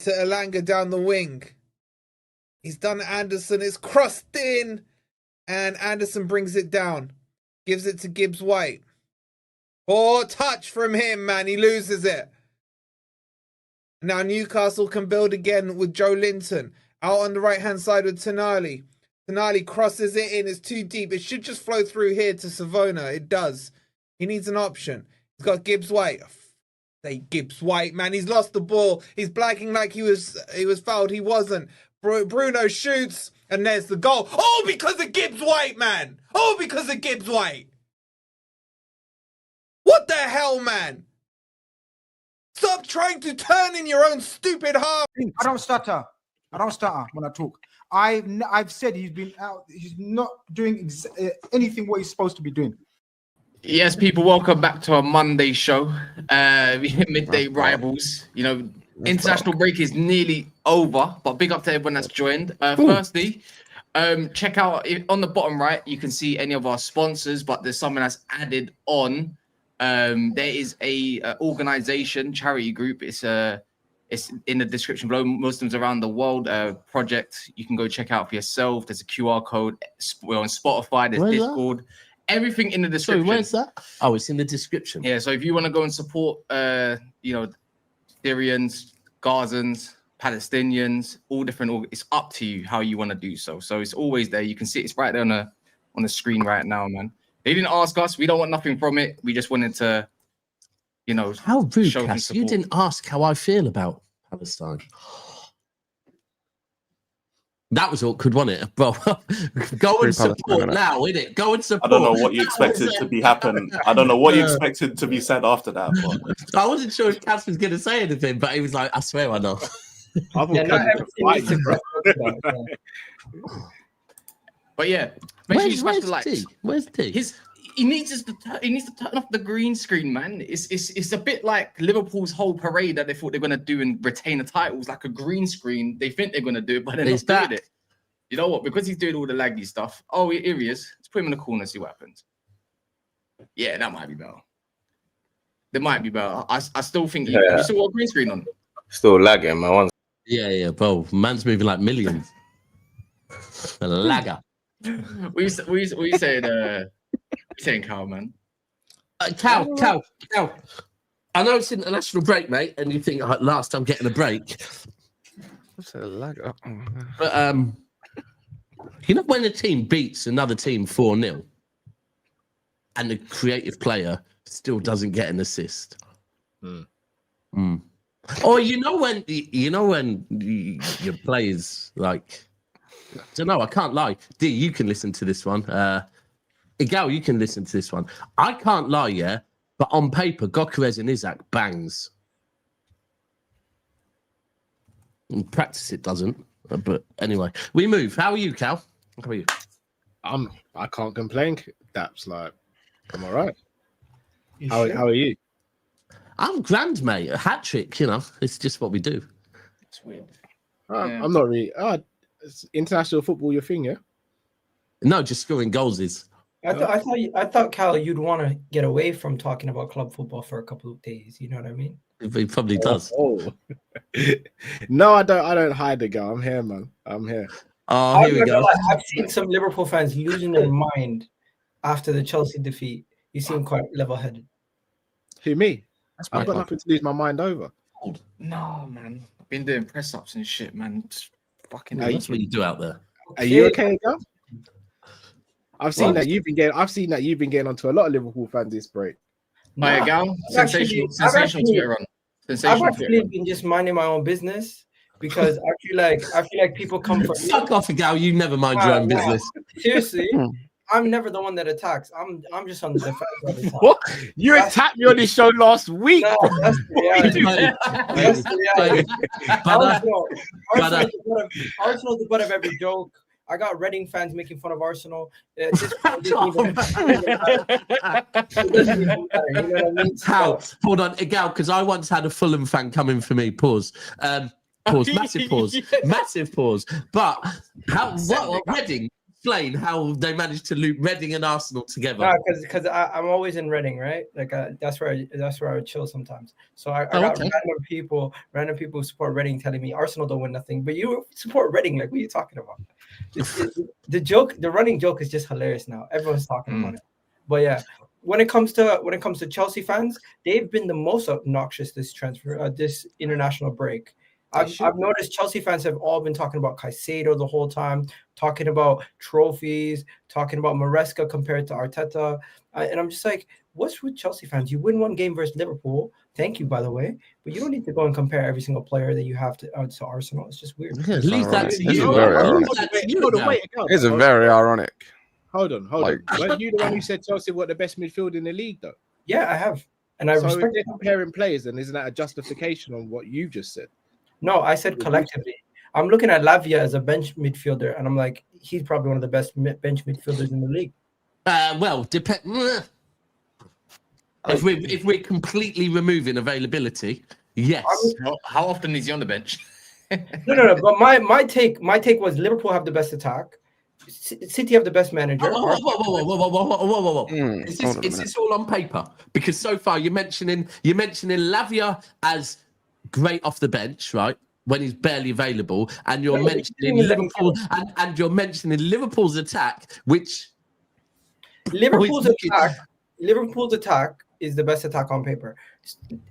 to Elanga down the wing. He's done Anderson. It's crossed in. And Anderson brings it down. Gives it to Gibbs-White. Oh, touch from him, man. He loses it. Now Newcastle can build again with Joe Linton. Out on the right-hand side with Tonali. Tonali crosses it in. It's too deep. It should just flow through here to Savona. It does. He needs an option. He's got Gibbs-White. Say Gibbs-White, man. He's lost the ball. He's blagging like he was fouled. He wasn't. Bruno shoots, and there's the goal. Oh, because of Gibbs-White, man. Oh, because of Gibbs-White. What the hell, man? Stop trying to turn in your own stupid half. I don't stutter when I talk. I've said he's been out. He's not doing anything what he's supposed to be doing. Yes, people, welcome back to our Monday show. Midday rivals. You know, international break is nearly over, but big up to everyone that's joined. Firstly, check out on the bottom right. You can see any of our sponsors, but there's something that's added on. There is a organization, charity group. It's in the description below. Muslims Around the World project. You can go check out for yourself. There's a QR code. We're on Spotify. There's Discord. That? Everything in the description. Sorry, where's that? Oh, it's in the description. Yeah. So if you want to go and support, Syrians, Gazans, Palestinians, all different. It's up to you how you want to do so. So it's always there. You can see it's right there on the screen right now, man. They didn't ask us. We don't want nothing from it. We just wanted to, how rude, show Cass. You didn't ask how I feel about Palestine. That was awkward, wasn't it, bro? Go and support now, innit? Go and support. I don't know what you expected to be happen. I don't know what you expected to be said after that. But I wasn't sure if Cass was going to say anything, but he was like, "I swear, I know." But yeah, make sure you smash the likes. Where's T? He needs to turn off the green screen, man. It's a bit like Liverpool's whole parade that they thought they're gonna do and retain the titles, like a green screen. They think they're gonna do it, but they're not doing it. You know what? Because he's doing all the laggy stuff. Oh, here he is. Let's put him in the corner and see what happens. Yeah, that might be better. That might be better. I still think you still got a green screen on. Still lagging, man. Yeah, bro. Man's moving like millions. A lagger. We saying Cal, man. Cal. I know it's international break, mate, and you think last I'm getting a break. What's a lagger? But when a team beats another team 4-0 and the creative player still doesn't get an assist. Or when your players like, I don't know, I can't lie. D, you can listen to this one. Egal, you can listen to this one. I can't lie, yeah, but on paper, Gyökeres and Isak bangs. In practice, it doesn't. But anyway, we move. How are you, Cal? How are you? I can't complain. That's like, I'm all right. How are you? I'm grand, mate. A hat trick, it's just what we do. It's weird. I'm not really. It's international football, your thing, yeah? No, just scoring goals is. I thought, Cal, you'd want to get away from talking about club football for a couple of days. You know what I mean? He probably does. No, I don't hide the guy. I'm here, man. I'm here. Oh, here we go. I've seen some Liverpool fans losing their mind after the Chelsea defeat. You seem quite level-headed. Who, me? I've got nothing to lose my mind over. No, man. I've been doing press-ups and shit, man. Just fucking. That's what you do out there. Are you okay, Gal? I've seen that you've been getting onto a lot of Liverpool fans this break. My Gal, sensational Twitter run. I've actually been just minding my own business because I feel like people come from. Fuck off, Egal. You never mind your own business. Seriously, I'm never the one that attacks. I'm just on the defense all the time. What? You attacked me on this show last week. No, that's the reality. Arsenal's the butt of every joke. I got Reading fans making fun of Arsenal. Hold on, Egal, because I once had a Fulham fan come in for me. Pause. Massive pause. Massive pause. But what Reading? explain how they managed to loop Reading and Arsenal together? No, because I'm always in Reading, right? Like that's where I would chill sometimes. So I got okay. random people who support Reading telling me Arsenal don't win nothing, but you support Reading. Like, what are you talking about? The running joke is just hilarious now. Everyone's talking about it. But yeah, when it comes to Chelsea fans, they've been the most obnoxious this international break. I've noticed Chelsea fans have all been talking about Caicedo the whole time, talking about trophies, talking about Maresca compared to Arteta. And I'm just like, what's with Chelsea fans? You win one game versus Liverpool. Thank you, by the way. But you don't need to go and compare every single player that you have to Arsenal. It's just weird. Yeah, leave that to It's you. very Leave ironic. that to you Hold on, now. wait. It's very ironic. Hold on. Like- Weren't you the one who said Chelsea were the best midfield in the league, though? Yeah, I have. And I So if respect they're that. comparing players, then isn't that a justification on what you just said? No, I said collectively. I'm looking at Lavia as a bench midfielder, and I'm like, he's probably one of the best bench midfielders in the league. Well, if we're completely removing availability, yes. How often is he on the bench? No. But my take was Liverpool have the best attack, City have the best manager. Whoa. Is this all on paper? Because so far you're mentioning Lavia as great off the bench, right? When he's barely available, and you're mentioning Liverpool, and you're mentioning Liverpool's attack, which Liverpool's attack is the best attack on paper.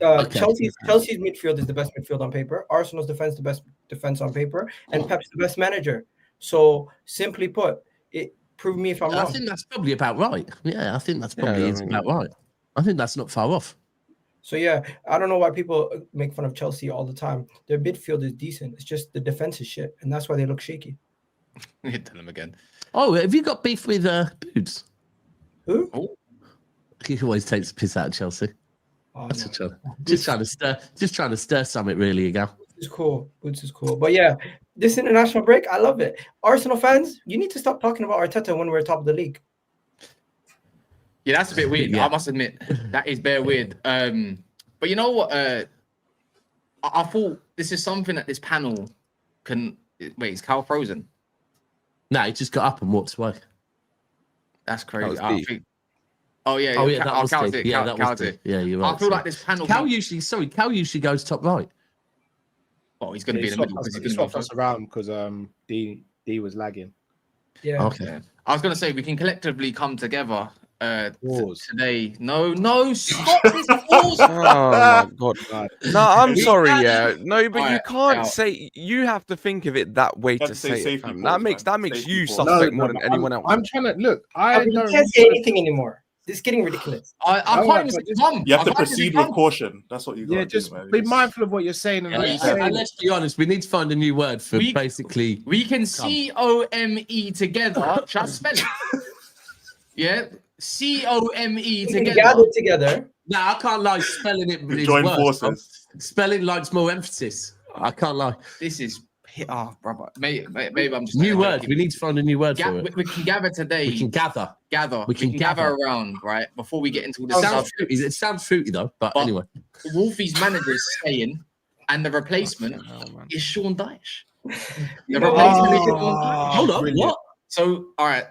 Chelsea's midfield is the best midfield on paper. Arsenal's defense the best defense on paper, and Pep's the best manager. So simply put, prove me if I'm wrong. I think that's probably about right. Yeah, I think that's probably about right. I think that's not far off. So yeah, I don't know why people make fun of Chelsea all the time. Their midfield is decent. It's just the defense is shit, and that's why they look shaky. Tell him again. Oh, have you got beef with Boots? Who? Oh. He always takes the piss out of Chelsea. Oh, That's no. a joke. Just trying to stir something, really, Egal. Boots is cool. But yeah, this international break, I love it. Arsenal fans, you need to stop talking about Arteta when we're top of the league. Yeah, that's a bit weird. Yeah. I must admit, that is bare weird. But you know what? I thought this is something that this panel can. Wait, is Cal frozen? No, he just got up and walked away. That's crazy. That was deep. Oh yeah. Oh yeah, that was Cal's it. it. Yeah, Cal- that Cal's was it. it. Yeah, you're right. I feel like this panel. Cal usually goes top right. Oh, he's going to be in the middle. He swapped us around because D was lagging. Yeah. Okay. I was going to say we can collectively come together Pause. today. No, stop this pause. Oh my god. No, I'm sorry, can't- yeah. No, but you Alright, can't out. say. You have to think of it that way have to to say say it. safety Fam. pause, That man. makes Safety you pause. suspect more than anyone else. I'm trying to look. I You don't. can't say anything anymore. This is getting ridiculous. I Alright, can't even but say just- come. You have I to can't even say proceed with come. caution. That's what you got. Yeah, just be mindful of what you're saying. And what you're saying. And let's be honest, we need to find a new word for basically. We can COME together. Shall I spell it? Yeah, COME We can together. gather together. No, I can't lie. Spelling it is Join worse. forces. Spelling likes more emphasis. I can't lie. This is brother. Maybe I'm just New word. We need to find a new word for it. We can gather today. We can gather. We can can gather gather. around, right? Before we get into It this sounds stuff. fruity. It sounds fruity though. But anyway, Wolfie's manager is staying, and the replacement is Sean Dyche. The know replacement is what? Sean Dyche. hold on. brilliant. What? So, all right,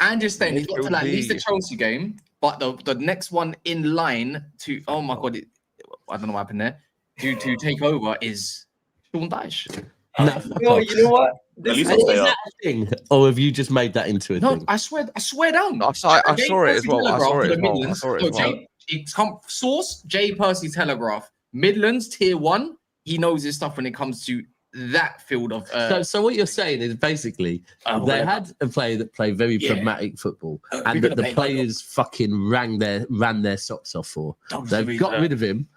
Ange is staying. He's got to It at least the will be. Chelsea game, but the next one in line to I don't know what happened there. To take over is Sean Dyche. No, You know what? At least Is I'll stay that up. a thing, or have you just made that into a No, thing? I swear down. I saw it as well. Source J Percy Telegraph. Midlands tier 1. He knows his stuff when it comes to that field of. So what you're saying is basically they whatever. had a player that played very pragmatic football, and we're that gonna the play players fucking ran their socks off for. They've got rid of him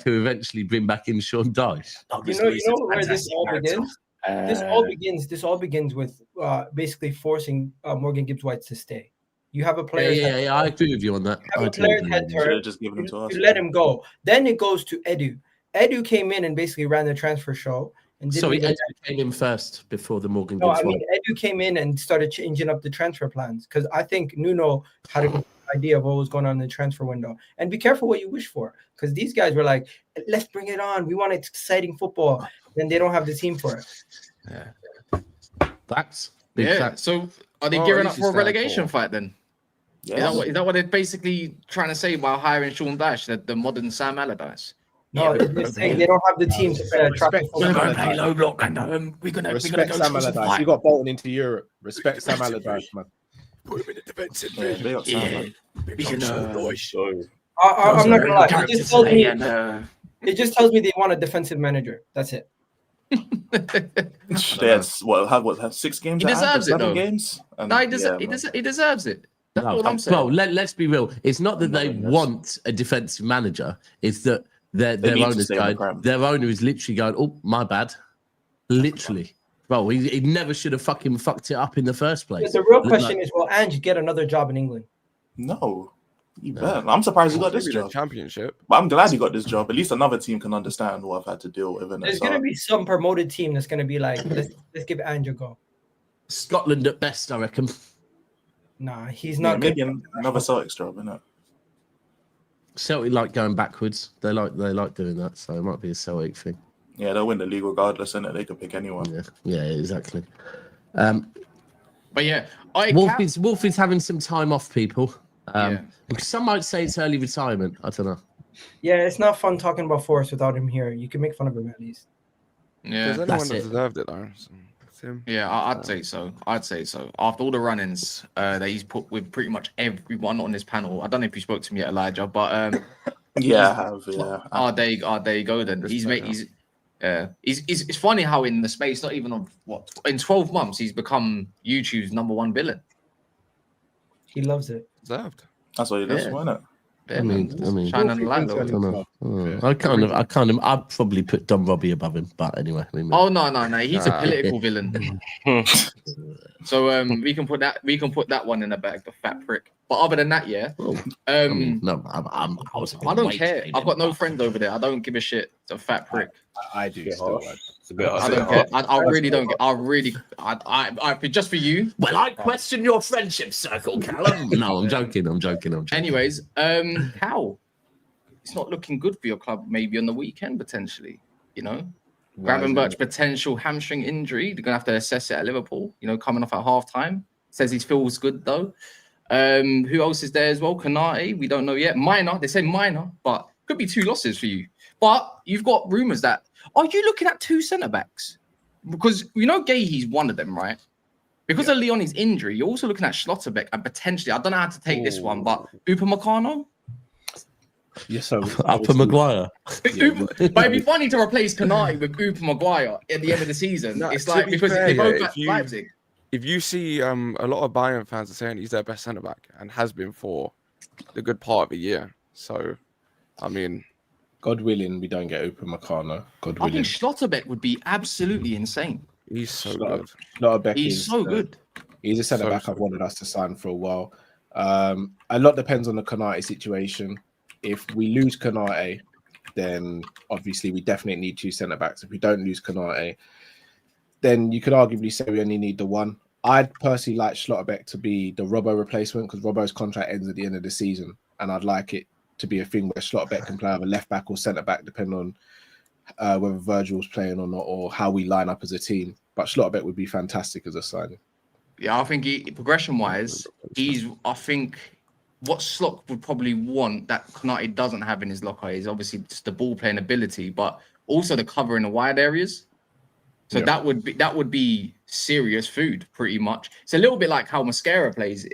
to eventually bring back in Sean Dyche. You know where this all begins? This all begins with basically forcing Morgan Gibbs-White to stay. You have a player. Yeah, I agree with you on that. You have a player's head Should turn. have just given him to us. You let him go. Then it goes to Edu. Edu came in and basically ran the transfer show. And didn't Sorry, even- Ed came in first before the Morgan No, Gibbs I mean one. Edu came in and started changing up the transfer plans because I think Nuno had a good idea of what was going on in the transfer window. And be careful what you wish for, because these guys were like, "Let's bring it on. We want exciting football." Then they don't have the team for it. Facts. Big Yeah. fact. So are they Well, gearing at up least for a you stand relegation for- fight then? Yeah. Is that what they're basically trying to say by hiring Sean Dyche, the modern Sam Allardyce? No, they're saying they don't have the team to play attractive Respect football. Sam Allardyce. low block and we're gonna Respect Sam Allardyce. You got Bolton into Europe. Respect Sam Allardyce, man. Put him in the defensive Yeah, big up Sam, man. I'm not gonna lie. It just tells me they want a defensive manager. That's it. Yes. Have 6 games? He at hand, or deserves it, 7 though. games? And, No, yeah, man. he deserves it. That's No, what I'm saying. well, let's be real. It's not that they Yes. want a defensive manager. It's that their They need to owner's stay in the going. Prem. Their owner is literally going, "Oh, my bad." Literally, bro. He never should have fucking fucked it up in the first place. But the real question is, will Ange get another job in England? No. You bet. I'm surprised he got this Maybe the job. championship. But I'm glad he got this job. At least another team can understand what I've had to deal with. There's gonna be some promoted team that's gonna be like, let's give Ange a go. Scotland at best, I reckon. Nah, he's not maybe good. another Celtics job, isn't it? Celtic like going backwards. They like doing that, so it might be a Celtic thing. Yeah, they'll win the league regardless, innit? They could pick anyone. Yeah, exactly. But yeah, Wolf is having some time off, people. Yeah. Some might say it's early retirement. I don't know. Yeah, it's not fun talking about Forrest without him here. You can make fun of him at least. Yeah, There's anyone that's that it. deserved it though. So it's him. yeah, I'd say so. After all the run-ins that he's put with pretty much everyone on this panel, I don't know if you spoke to me yet, Elijah, but Yeah, I have. Yeah. there you go. Then it's funny how in the space, not even of in 12 months, he's become YouTube's #1 villain. He loves it. Deserved. That's what it is, isn't it? Yeah, I mean, shining the light. Wolf is though. I don't know. I kind of, I'd probably put Don Robbie above him, but anyway. I mean, Oh no, he's a political villain. So we can put that one in the bag, the fat prick. But other than that, yeah. I mean, no, I don't care. I've got no friends over there. I don't give a shit. It's a fat prick. I do. Still, Still. it's a bit I don't care. I really don't. I just for you. Well, I question your friendship circle, Callum. No, I'm joking. Anyways, Cal, it's not looking good for your club. Maybe on the weekend potentially. You know, Gravenberch potential hamstring injury. They're gonna have to assess it at Liverpool. You know, coming off at half time. Says he feels good though. Who else is there as well? Kanate, we don't know yet. Minor, they say minor, but could be 2 losses for you. But you've got rumours that are you looking at 2 centre backs? Because you know Gahey's one of them, right? Because of Leone's injury, you're also looking at Schlotterbeck and potentially, I don't know how to take this one, but Upamecano. Yes, so Upper Maguire. But it'd be funny to replace Kanate with Upamecano at the end of the season. No, It's to like be because fair, they both yeah, got Leipzig. If you see a lot of Bayern fans are saying he's their best centre back and has been for the good part of a year. So, I mean, God willing, we don't get Upamecano. God I willing. think Schlotterbeck would be absolutely insane. he's so good. Schlotterbeck He's is, so good. He's a centre So, back so I've wanted us to sign for a while. A lot depends on the Kanate situation. If we lose Kanate, then obviously we definitely need 2 centre backs. If we don't lose Kanate, then you could arguably say we only need the 1. I'd personally like Schlotterbeck to be the Robbo replacement because Robbo's contract ends at the end of the season, and I'd like it to be a thing where Schlotterbeck can play either left back or centre back, depending on whether Virgil's playing or not, or how we line up as a team. But Schlotterbeck would be fantastic as a signing. Yeah, I think progression-wise, I think what Slot would probably want that Konate doesn't have in his locker is obviously just the ball playing ability, but also the cover in the wide areas. So that would be serious food, pretty much. It's a little bit like how Mascara plays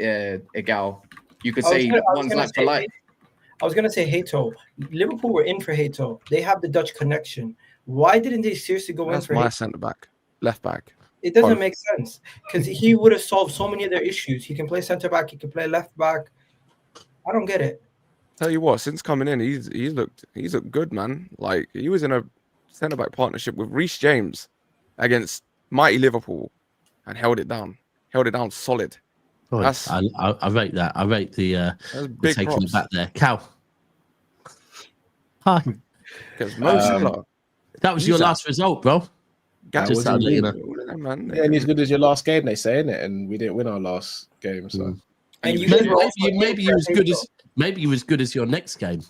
Egal. You could say one's like for like. I was gonna say Hato. Liverpool were in for Hato. They have the Dutch connection. Why didn't they seriously go That's in for my Hato? centre back, left back. It doesn't make sense because he would have solved so many of their issues. He can play centre back. He can play left back. I don't get it. Tell you what, since coming in, he's looked good, man. Like he was in a centre back partnership with Reece James against mighty Liverpool and held it down solid. Oh, I rate that. I rate the big taking props. back there. Cal. Hi. Because Mo Salah, That was your last result, bro. Just to let you know. man. Yeah, and as good as your last game, they say, innit? And we didn't win our last game, so. And you guys were also Maybe you as good as your next game.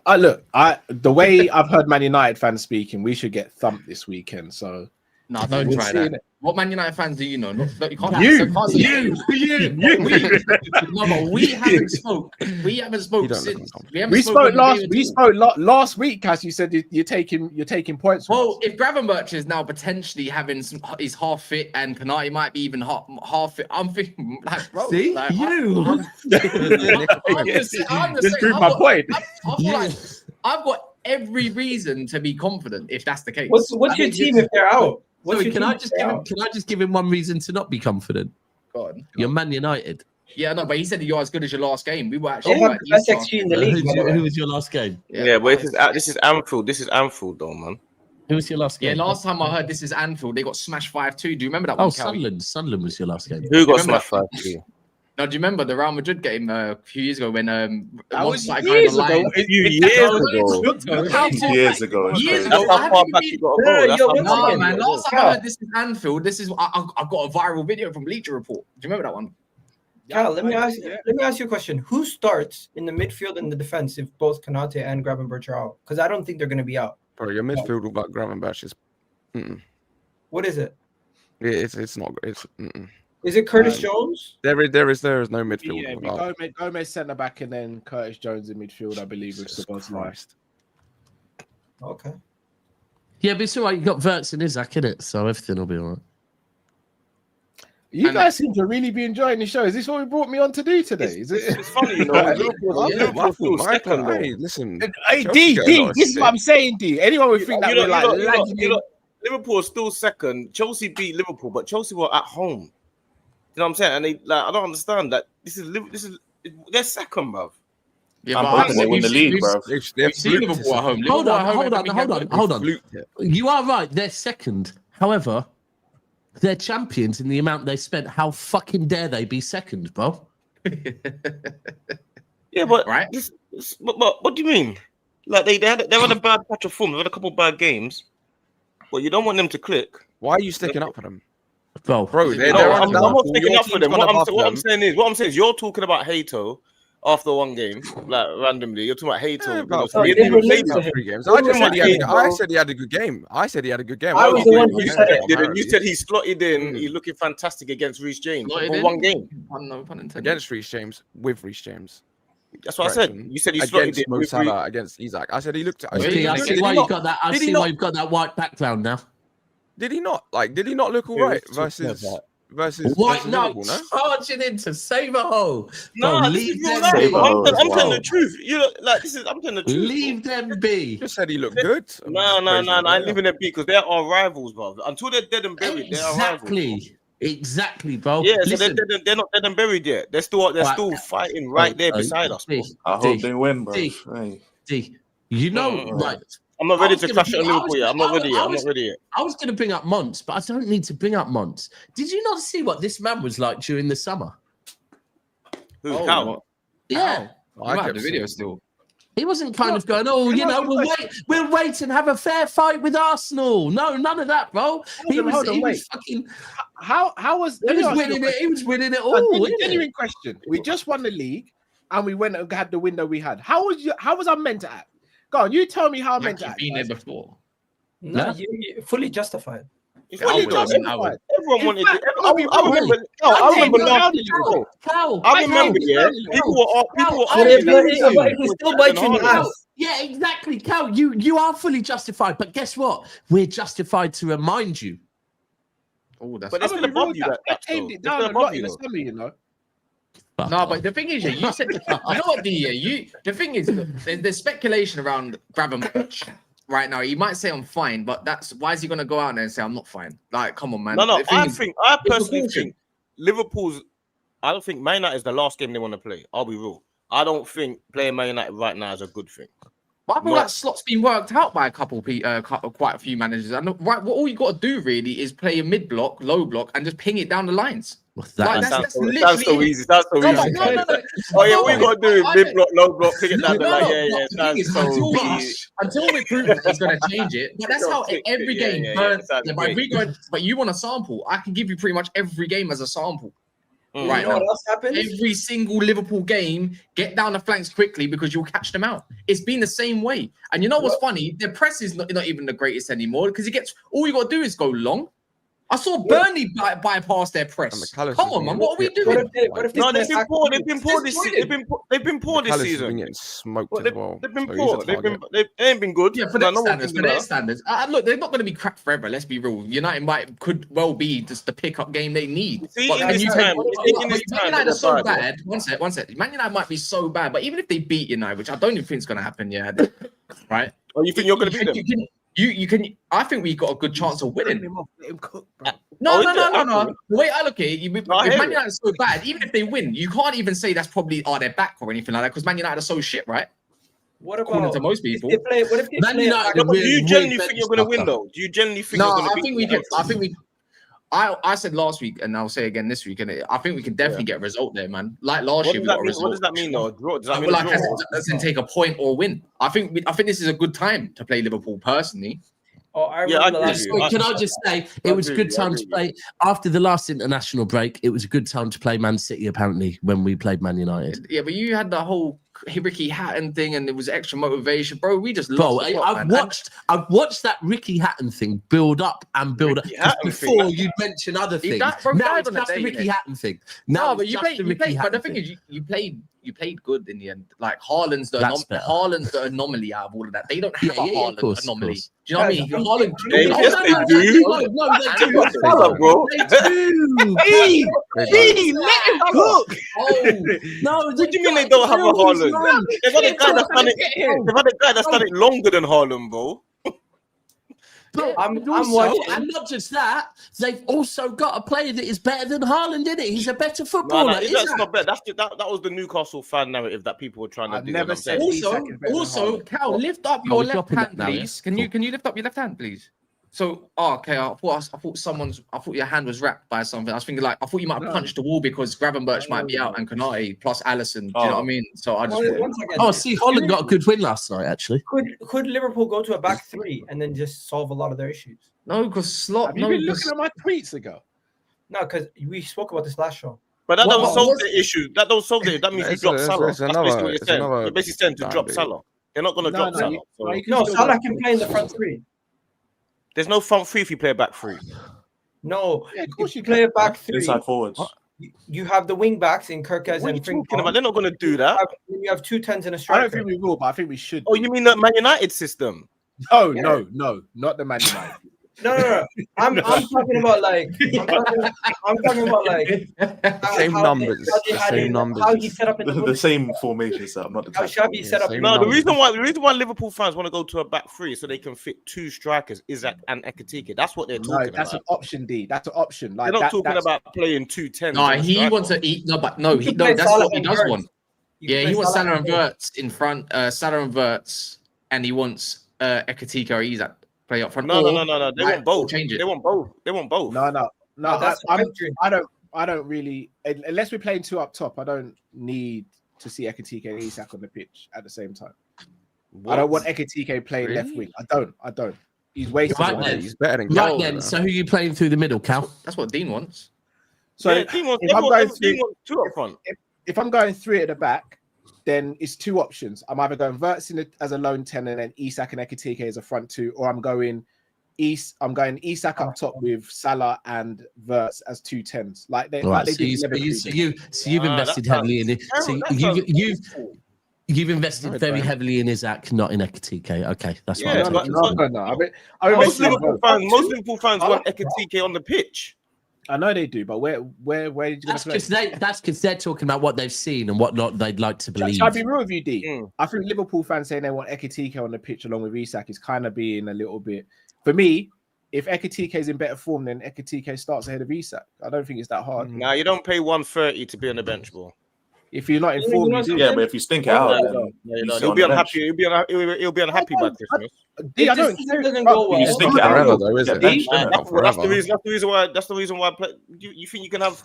The way I've heard Man United fans speaking, we should get thumped this weekend. So No, don't We'll try see that. it. What Man United fans do you know? No, you can't. You. No, but we haven't spoke. We haven't You spoke don't since. look We haven't We spoken spoke a day or two. last week, Cass. You said you're taking points. From Well, us. if Gravenberch is now potentially having is half fit and Kanati might be even half fit, I'm thinking like, bro, See like, you. I'm just saying, prove my point. I feel like I've got every reason to be confident if that's the case. What's I your mean, team if they're out? What's Sorry, your can team I if just they're give him? out? Can I just give him one reason to not be confident? Go on. You're Man United. Yeah, no, but he said you're as good as your last game. We were actually They have like, the best East XG in the league. by the way. Who was your last game? Yeah, but this is Anfield. This is Anfield, though, man. Who was your last Yeah, game? last time I heard this is Anfield, they got smashed 5-2. Do you remember that Oh, one? Cal? Sunderland. Sunderland was your last game. Who got Remember smashed 5-2? No, do you remember the Real Madrid game a few years ago when That Monster was started years going ago. online? A few years ago. Look how far Years back- ago. it's Years crazy. ago. That's how far back you got to go. That's Yo, how what's far No, that back man. you gotta Last go. time I heard this is Anfield. This is I got a viral video from Bleacher Report. Do you remember that one? Cal, let me ask you a question. Who starts in the midfield and the defense if both Kanate and Gravenberch are out? Because I don't think they're going to be out. Bro, your midfield without Gravenberch is. What is it? It's not. It's. Is it Curtis Jones? There is no midfield. Yeah, without. Gomez centre back and then Curtis Jones in midfield, I believe, with Jesus Sabozlai. Christ. Okay. Yeah, but it's all right. You got Verts and Isaac in it, so everything will be all right. You And- guys seem to really be enjoying the show. Is this what we brought me on to do today? Is it? It's funny, you know. Liverpool's still second, though. Hey, listen. Hey, Chelsea get a lot D, of this is what I'm saying, D. Anyone would You think know, that you we're know, like you know, lagging you in. know, Liverpool is still second. Chelsea beat Liverpool, but Chelsea were at home. You know what I'm saying? And they like, I don't understand that. This is they're second, bruv. Yeah, I'm but hoping they win the league, bro. They've We've seen fluked Liverpool it. at home. Hold Liverpool on, at home hold on, every hold on, game. hold on. Fluked it. You are right. They're second. However, they're champions in the amount they spent. How fucking dare they be second, bro? Yeah, but Right. But what do you mean? Like they're on a bad patch of form. They've had a couple bad games, but you don't want them to click. Why are you sticking up for them? Bro, Bro, they're No, on I'm the not level. sticking Your up for team's them. gone What above I'm them. saying is you're talking about Hato after one game, like randomly. You're talking about Hato. Yeah, You know, but so they he were didn't play linked to them. him. 3 games. They I were just said he linked to him, I bro. said he had a good game. I said he had a good game. I was the one who You said it. didn't. You said he slotted in. He's looking fantastic against Reece James Slotted for in? one game. No pun intended. against Reece James with Reece James. That's what I said. Correction. You said he slotted Against it Mo with Salah, against Isaac. I said he looked. I said Really? he I looked see good. why Did he you've got that. I did he see not- why you've got that white background now. Did he not? Like, did he not look all right versus White no, Liverpool? No. charging in to save a hole. No, Bro, this leave is your them life. Save a hole be. as I'm telling well. the truth. You look like this is. I'm telling the truth. Leave them be. Just said he looked good. No. I live in a beat because they are rivals, bro. Until they're dead and buried, they are rivals. Exactly, bro. Yeah, so Listen, they're not dead and buried yet. They're still Right. still fighting right there beside us. Bro. I hope D, they win, bro. D. Hey. D, you know, like I'm not ready I was to gonna crash be- it on I Liverpool was- yet. I'm not I ready yet. was- I'm not ready yet. I was going to bring up Monts, but I don't need to bring up Monts. Did you not see what this man was like during the summer? Who? Oh, Cal? what? Yeah. I have kept the video seeing- still. He wasn't kind of going, oh, you know, we'll wait and have a fair fight with Arsenal. No, none of that, bro. He Hold on, was fucking. How was? He let me was ask you a winning it. question. He was winning it A all. wasn't he? genuine question. We just won the league, and we went and had the window we had. How was I meant to act? Go on, you tell me how I'm meant to Like act. you've been there guys. before. No, Yeah. you're fully justified. It's Yeah, I funny would. though. I would. Everyone wanted. In fact, I I'll be remember. real. I remember Cal, last. Cal, I remember. Yeah, people were Cal, But I if agree with you. it can still bite you in the Cal, ass. yeah, exactly, Cal. You are fully justified, but guess what? We're justified to remind you. Oh, that's. But I'm it's gonna gonna be real bother with you. that. I That tamed though. it It's down gonna a lot bother in you. the summer, you know. No, but the thing is, yeah, you said, you know what, the thing is, there's speculation around Gravenberch right now. He might say I'm fine, but that's why is he gonna go out there and say I'm not fine? Like, come on, man. No. The thing I is, personally precaution. think Liverpool's. I don't think Man United is the last game they want to play. I'll be real. I don't think playing Man United right now is a good thing. But I feel No. like slot's been worked out by quite a few managers. And right, all you got to do really is play a mid block, low block, and just ping it down the lines. What's Like, that? that's Sounds literally so it. easy. Sounds so No, easy. no. Oh yeah, No, what you gotta do is I mid don't- block, low block, pick it down the No, line. no, Yeah, but yeah. the thing is, Sounds so until easy. we prove that he's going to change it, but that's how Tick, every yeah, game yeah, burns. sounds But, great. but you want a sample? I can give you pretty much every game as a sample. Mm. Right You know now. what else happens? Every single Liverpool game, get down the flanks quickly because you'll catch them out. It's been the same way. And you know what's funny? Their press is not even the greatest anymore because it gets all you got to do is go long. I saw Burnley bypass their press. McAllister's Come on, man. What are we doing? What if No, this they've been poor. They've been poor this season. They've been poor this McAllister's season. been getting smoked Well, as well. they've been so he's a poor. target. They ain't been good. Yeah, for No, their no one standards. can For do their that. standards. Look, they're not going to be crap forever. Let's be real. United could well be just the pickup game they need. See, But in can this you time- take? in this Man time, United are they're so bad, yeah. bad. One sec. Man United might be so bad, but even if they beat United, which I don't even think is going to happen, yeah, right? Oh, you think you're going to beat them? You can. I think we got a good chance of winning. Let him cook, bro. No. is it? The way I look at it, if I hear Man it. United is so bad, even if they win, you can't even say that's probably they're back or anything like that because Man United are so shit, right? What According about to most people. If they play, what if they Man play United No, but do you Weird genuinely bench think you're going to win, sucker. though? Do you genuinely think No, you're going to I beat think we them? can. I think we. I said last week, and I'll say again this week, and I think we can definitely get a result there, man. Like last What year, does we that got a mean? result. What does that mean, though? A draw? Does that mean Like, a draw? as in take a point or win. I think this is a good time to play Liverpool. Personally, Oh, I Yeah, I remember the agree last. with you. Can I just say it was a good time to play after the last international break? It was a good time to play Man City. Apparently, when we played Man United. yeah, but you had the whole Ricky Hatton thing, and it was extra motivation, bro. We just Bro, lost. the plot, I've man. I've watched that Ricky Hatton thing build up and build up Ricky 'cause Hatton thing, before that's- you'd mention other He things. died- bro, Now died it's on that just the day, Ricky innit? Hatton thing. Now No, it's but you just played. the You Ricky played. But the Hatton thing thing. is, you played good in the end. Like Haaland's That's better. Haaland's the anomaly out of all of that. They don't have Yeah, a yeah, of Haaland course, anomaly. of course. Do you know what I mean? Guys, Haaland. Yes, they do. No, they do. What's the colour, bro? They don't. Let him cook. Oh, No, What do you mean they don't have a Haaland? They've had a guy that's done it. They've had a guy that's done it longer than Haaland, bro. But I'm also, watching. and not just that, they've also got a player that is better than Haaland, isn't it? He's a better No, footballer. that's isn't not bad. That was the Newcastle fan narrative that people were trying to I've do. never and I'm said saying- Isak is better than Also, Haaland. Cal, lift up Are your we left dropping hand, that now, yeah? please. Can you lift up your left hand, please? So, okay, I thought your hand was wrapped by something. I was thinking I thought you might have punched the wall because Gravenberch might be out and Konate plus Allison. Do you know what I mean? So I just Once again, Oh, see, Holland got a good win last night, actually. could Liverpool go to a back three and then just solve a lot of their issues? no, because slot. Have you been looking at my tweets ago? No, because we spoke about this last show. But that don't What solve was- the issue. That don't solve it. That means you It's drop a- Salah. it's That's another- basically what it's you're saying. another You're basically saying to drop bad Salah. They're not going to drop Salah. So you can No, still Salah go- can play in the front three. there's no front three if you play a back three. No, Yeah, of course if you you play a back three. Inside forwards. You have the wing backs in Kirkaz What are you and talking Frimpong. about? They're not going to do that. You have 2 10s and a I striker. don't think we will, but I think we should. Oh, you mean the Man United system? No, Yeah. no, not the Man United. No. I'm talking about I'm talking about Same how numbers, they had same it, numbers. How he set up in the, The same formation setup, not the how tactical. Xavi set up. same in No, numbers. the reason why Liverpool fans want to go to a back three is so they can fit 2 strikers, Isak and Ekitike. That's what they're No, talking that's about. an option, D. That's an option. Like They're not that, talking that's- about playing 2 10s. No, he wants to eat. No, but no, You can play that's Salah what he and does Wirtz. want. You can Yeah, play he wants Salah and Wirtz. Wirtz in front. Salah and Wirtz, and he wants Ekitike or Isak play up front. No. Or, They like, want both. change it. They want both. They want both. No. That's I don't really. Unless we're playing 2 up top, I don't need to see Ekitike and Isak on the pitch at the same time. I don't want Ekitike playing left wing. I don't. He's wasted. Right money. then. He's better than Right Gal, then, you know. so who are you playing through the middle, Cal? That's what Dean wants. So Yeah, Dean wants, if I'm going Dean through, wants 2 up front. if I'm going 3 at the back, then it's 2 options. I'm either going Wirtz as a lone 10 and then Isak and Ekitike as a front 2, or I'm going Isak up top with Salah and Wirtz as 2 10s. Like they, Right, like they so, did you, Liverpool. you've Ah, invested that heavily in it. So you've invested very heavily in Isak, not in Ekitike. Okay, that's Yeah, what I'm taking. No. Most Liverpool fans want Ekitike on the pitch. I know they do, but where did you That's play? because they're talking about what they've seen and what not they'd like to believe. Shall I be real with you, D? Mm. I think Liverpool fans saying they want Ekitike on the pitch along with Isak is kind of being a little bit. For me, if Ekitike is in better form, then Ekitike starts ahead of Isak. I don't think it's that hard. Nah, you don't pay 130 to be on the bench, bro. If you're not informed, you do. Yeah, but if you stink it out, then you sit He'll on be the bench. unhappy. He'll be unhappy by Christmas. D, I If don't this care. doesn't go well, You stink it Forever out. though, is Yeah, it? bench, Not innit? That's forever. the reason why. You think you can have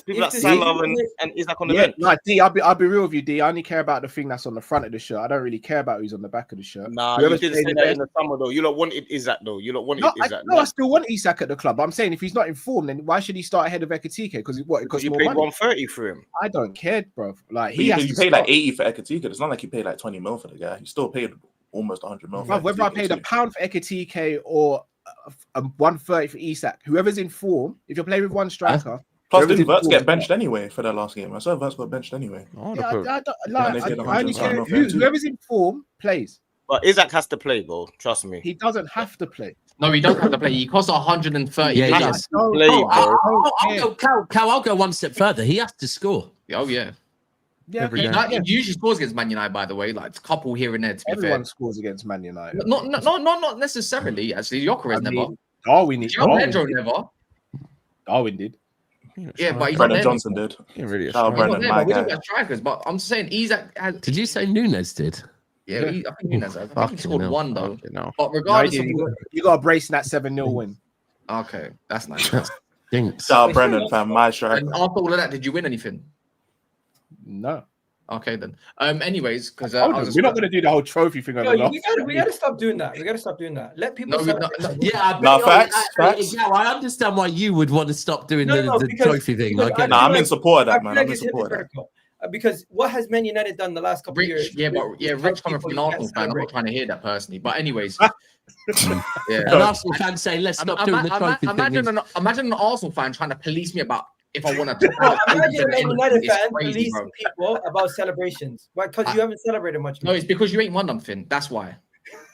people like If this Salah is- and Isak on the Yeah, bench? no, D, I'll be real with you, D. I only care about the thing that's on the front of the shirt. I don't really care about who's on the back of the shirt. Nah, Whoever's you didn't playing say the that in best- the summer though. You lot wanted Isak though. You lot wanted No, Isak. I still want Isak at the club. But I'm saying if he's not informed, then why should he start ahead of Ekitike? Because what? It Because costs you more paid money. 130 for him. I don't care, bro. Like But he has you to paid like start. 80 for Ekitike. It's not like you paid like 20 mil for the guy. You still paid almost 100 mil. Bruv, whether I paid Ekitike. £1 for Ekitike or 130 for Isak. Whoever's in form, if you're playing with one striker. Plus, whoever's didn't in Verts form- get benched anyway for their last game? I saw Verts got benched anyway. Yeah, they get I only 100 care off him too. whoever's in form plays. But Isaac has to play, bro. Trust me. He doesn't have to play. No, he doesn't have to play. He costs 130 Yeah, he million. does. Play, bro. I'll go one step further. He has to score. Oh yeah. Yeah, Every game. He usually scores against Man United, by the way. Like a couple here and there. To be everyone fair, scores against Man United. not necessarily. Actually, Jokeris never. Darwin did. Yeah, but he's not Brennan there. Johnson did. He really is. Shout out He's not Brennan, there, my but we guy. don't have strikers. But I'm saying Isaac has. Did you say Nunes did? Yeah, I think Nunes has. I think he Fucking scored hell. one though. No. But regardless of You got a brace in that 7-0 win. okay, that's nice. Thanks. Shout out Brennan, fam. My striker. And after all of that, did you win anything? No. Okay then. Anyways, because We're not going to do the whole trophy thing over Yo, last. we gotta stop doing that. We gotta stop doing that. Let people. No, celebrate. Yeah, Nah, facts. Yeah, I understand why you would want to stop doing the because- trophy thing. because I get Nah, it. I'm in support of I that, feel man. like I'm in it's support of that. hypocritical. Because what has Man United done the last couple of years? Rich, yeah, but with Rich coming from an people you can't Arsenal fan, I'm celebrate. not trying to hear that personally. But anyways, An yeah. Arsenal fan saying, let's stop doing the trophy thing. Imagine an Arsenal fan trying to police me about if I want to. Bro, imagine a Man United It's fan crazy, policing bro. people about celebrations. Why? Because you haven't celebrated much. No, it's because you ain't won nothing. That's why.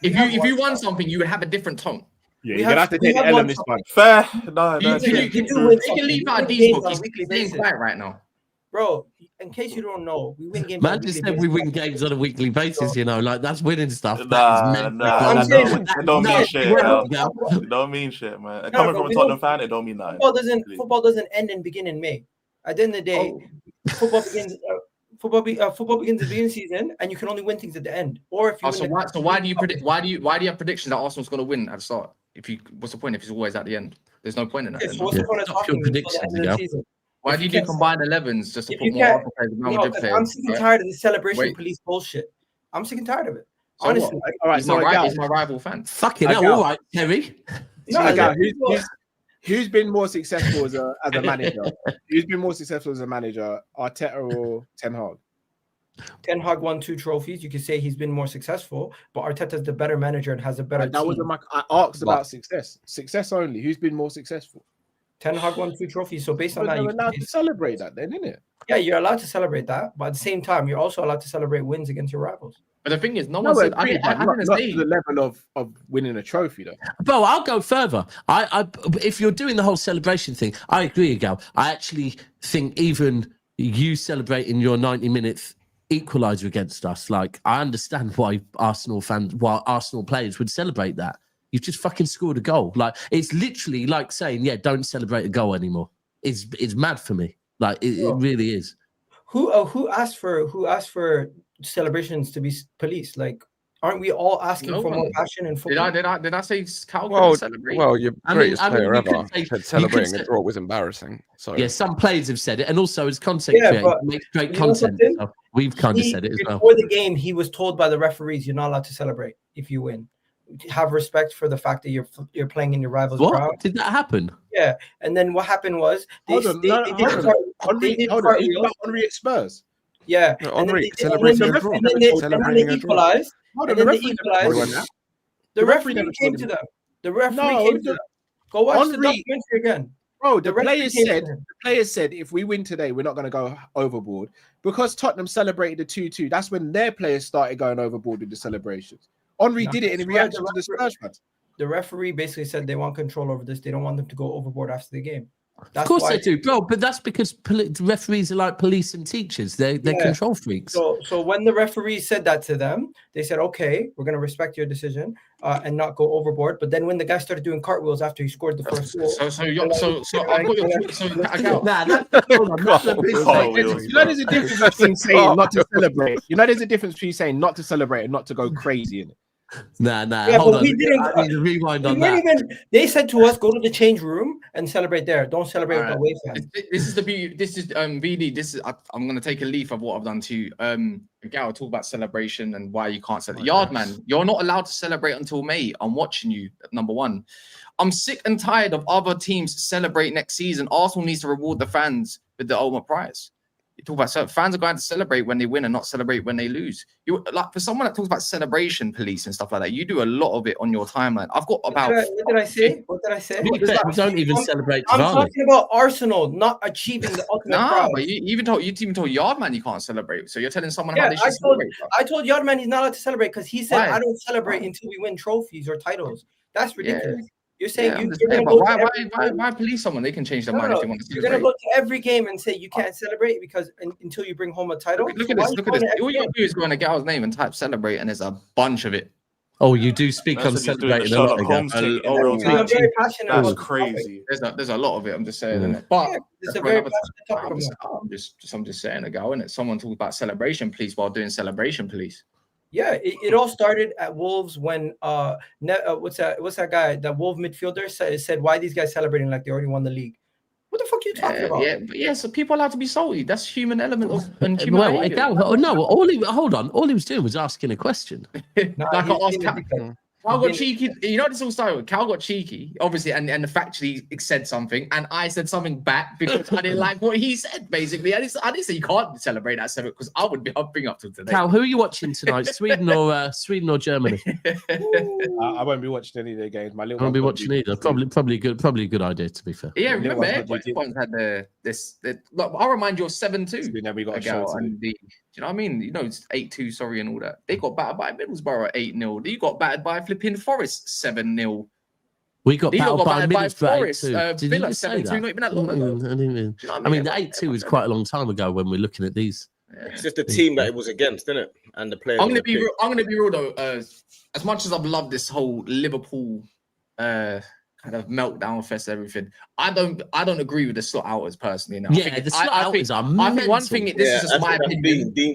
If you won something, you would have a different tone. Yeah, We you're going to have to we take the have L one on this one. Fair. No, You no. can win take a something. leaf out of We win these games book. on He's a weekly being basis. quiet right now. Bro, in case you don't know, we win games. Man on a just weekly said we basis. win games on a weekly basis, you know, like that's winning stuff. Nah, That is meant nah, I'm that saying- don't mean No, shit. we're yo. not, It don't mean shit, man. No, Coming but from a we Tottenham don't- fan, it don't mean nothing. Football doesn't end and begin in May. At the end of the day, football begins. Football begins at the beginning of the season, and you can only win things at the end. Or if you win So why do you predict? Why do you have predictions that Arsenal's going to win at the start? What's the point if it's always at the end? There's no point in that. Okay, then. so what's the point of Stop your talking until the predictions, end of the Miguel. season? Why If do you you do can't- combined 11s just to if put you more can't- Arsenal players and No, Madrid 'cause players? I'm sick and right? tired of the celebration Wait. police bullshit. I'm sick and tired of it. So Honestly, what? All right, He's so my rival fan. Fucking I hell, go. all right, Terry. Who's been more successful as a manager? Who's been more successful as a manager, Arteta or Ten Hag? Ten Hag won 2 trophies. You could say he's been more successful, but Arteta's the better manager and has a better That team. wasn't I asked about success. Success only. Who's been more successful? Ten Hag won 2 trophies. So based on But that, they're you allowed to celebrate that, then, isn't it? yeah, you're allowed to celebrate that, but at the same time, you're also allowed to celebrate wins against your rivals. But the thing is, no No, one said. agreed, but not to the level of winning a trophy, though. Bro, I'll go further. If you're doing the whole celebration thing, I agree, Egal. I actually think even you celebrating your 90 minutes equaliser against us, like I understand why Arsenal players would celebrate that. You've just fucking scored a goal. Like it's literally like saying, yeah, don't celebrate a goal anymore. It's mad for me. Like it really is. Who asked for celebrations to be policed? Like, aren't we all asking No for one. more passion in football? Did I say Cal Well, couldn't celebrate? your I mean, greatest player you could ever say- said celebrating you a could draw was embarrassing. So Yeah, some players have said it, and also as content Yeah, creator, but it makes great you know content. something? So we've kind of said it as well. Before the game, he was told by the referees, "You're not allowed to celebrate if you win. Have respect for the fact that you're playing in your rival's crowd." What did that happen? Yeah, and then what happened was they Hold on, did hold on. Are you about Henry at Spurs? Yeah, No, and then Henry they- celebrating and a draw. then they Celebrating a draw. equalized. Hold And on, then the they referee never told equalized. him that. The referee referee never came told to him them. The referee No, came to them. Go watch the Henry- documentary again. Bro, The referee came to him. the players said if we win today, we're not going to go overboard because Tottenham celebrated the 2-2. That's when their players started going overboard with the celebrations. Henry did it in reaction to the Spurs fans. The referee basically said they want control over this. They don't want them to go overboard after the game. Of course they do, bro. But that's because referees are like police and teachers. They're control freaks. So when the referee said that to them, they said, "Okay, we're going to respect your decision and not go overboard." But then when the guy started doing cartwheels after he scored the first goal, So I've got your I got. Nah, that's a bit Cartwheels. You know, there's a difference between saying not to celebrate. You know, there's a difference between saying not to celebrate and not to go crazy in it. Nah. Yeah, Hold but on. we didn't- I need to rewind on we that. weren't even, they said to us, "Go to the change room and celebrate there. Don't celebrate with the away fans." This is the beauty. This is VD. This is I'm gonna take a leaf of what I've done to you. Gal, talk about celebration and why you can't celebrate. Yardman, you're not allowed to celebrate until May. I'm watching you. Number one, I'm sick and tired of other teams celebrate next season. Arsenal needs to reward the fans with the ultimate prize. You talk about fans are going to celebrate when they win and not celebrate when they lose. You like for someone that talks about celebration police and stuff like that. You do a lot of it on your timeline. I've got about. What did I say? What did I say? Don't even celebrate. I'm talking about Arsenal not achieving the ultimate prize. But you even told Yardman you can't celebrate. So you're telling someone how they should celebrate. I told Yardman he's not allowed to celebrate because he said I don't celebrate until we win trophies or titles. That's ridiculous. Yeah. You're saying why police someone? They can change their mind if they want to celebrate. You're gonna go to every game and say you can't celebrate because until you bring home a title. Look at this. All you do is go on a gal's name and type celebrate, and there's a bunch of it. Oh, you do speak on celebrating a lot. I'm very passionate. That's crazy. There's a lot of it. I'm just saying, but it's a very passionate topic. I'm just saying, ago, and someone talks about celebration police while doing celebration police. Yeah, it all started at Wolves when what's that guy, that Wolves midfielder said why these guys celebrating like they already won the league. What the fuck are you talking about? Yeah, so people are allowed to be salty. That's human element of and human all he was doing was asking a question. Cal got cheeky. You know what this all started with? Cal got cheeky, obviously, and factually said something, and I said something back because I didn't like what he said. Basically, I didn't say you can't celebrate that 7 because I'll bring up to today. Cal, who are you watching tonight? Sweden or Germany? I won't be watching any of their games. I won't be watching either. Probably a good idea, to be fair. Yeah, remember everyone's had this. Look, I'll remind you of 7-2. We got a do you know what I mean? You know, it's 8-2, sorry, and all that. They got battered by Middlesbrough at 8-0. You got battered by flipping Forest 7-0. We got battered by Forest. Did Villa 7-2, not even that long ago. I mean, the 8-2 was quite a long time ago when we're looking at these. Yeah. It's just the team that it was against, isn't it? And the players. I'm gonna be real though. As much as I've loved this whole Liverpool kind of meltdown fest, everything. I don't agree with the slot outers personally. Now, the slot outers are mental. I think one thing. This is just my opinion. Dean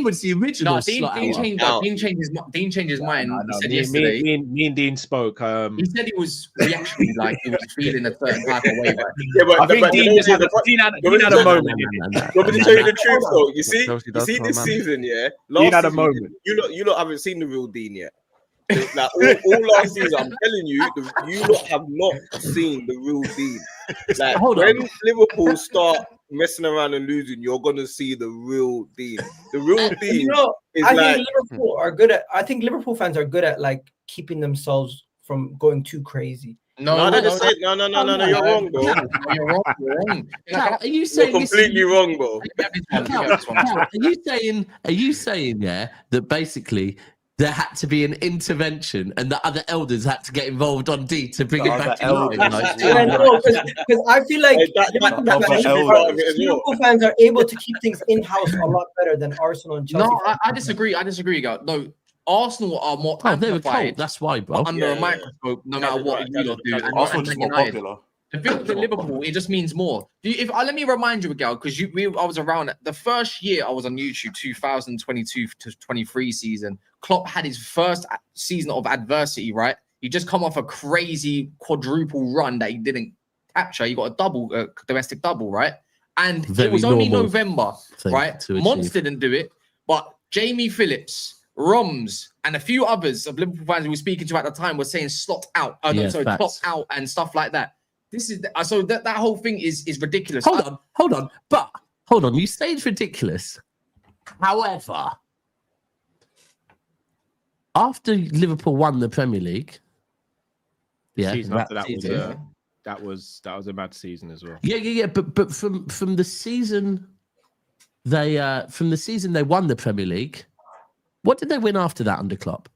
was the original. Dean changed his mind. He said yesterday. Me and Dean spoke. He said he was reactionary, like he was feeling a certain type of way. I think Dean had a moment. Let me tell you the truth, though. You see this season, yeah. Dean had a moment. You lot haven't seen the real Dean yet. Like all last season, I'm telling you, you lot have not seen the real Dean. Like when Liverpool start messing around and losing, you're gonna see the real Dean. The real Dean is think Liverpool are good at. I think Liverpool fans are good at like keeping themselves from going too crazy. No, you're wrong, bro. You're wrong. Are you saying you're completely wrong, bro? Are you saying that basically there had to be an intervention and the other elders had to get involved on D to bring it back to life? Because I feel like Liverpool fans are able to keep things in-house a lot better than Arsenal and Chelsea. No, I disagree. Guys. No, Arsenal are more amplified. That's why, bro. Under a microscope, no matter what you lot do. Arsenal's more popular. The thing with Liverpool, it just means more. Let me remind you, Egal, because I was around the first year I was on YouTube, 2022 to 23 season. Klopp had his first season of adversity, right? He just come off a crazy quadruple run that he didn't capture. He got a domestic double, right? And it was only November, right? Mons didn't do it, but Jamie Phillips, Roms, and a few others of Liverpool fans we were speaking to at the time were saying slot out, Klopp out and stuff like that. This is so that whole thing is ridiculous. Hold on. You say it's ridiculous. However, after Liverpool won the Premier League, that was a bad season as well. Yeah. But from the season they won the Premier League, what did they win after that under Klopp?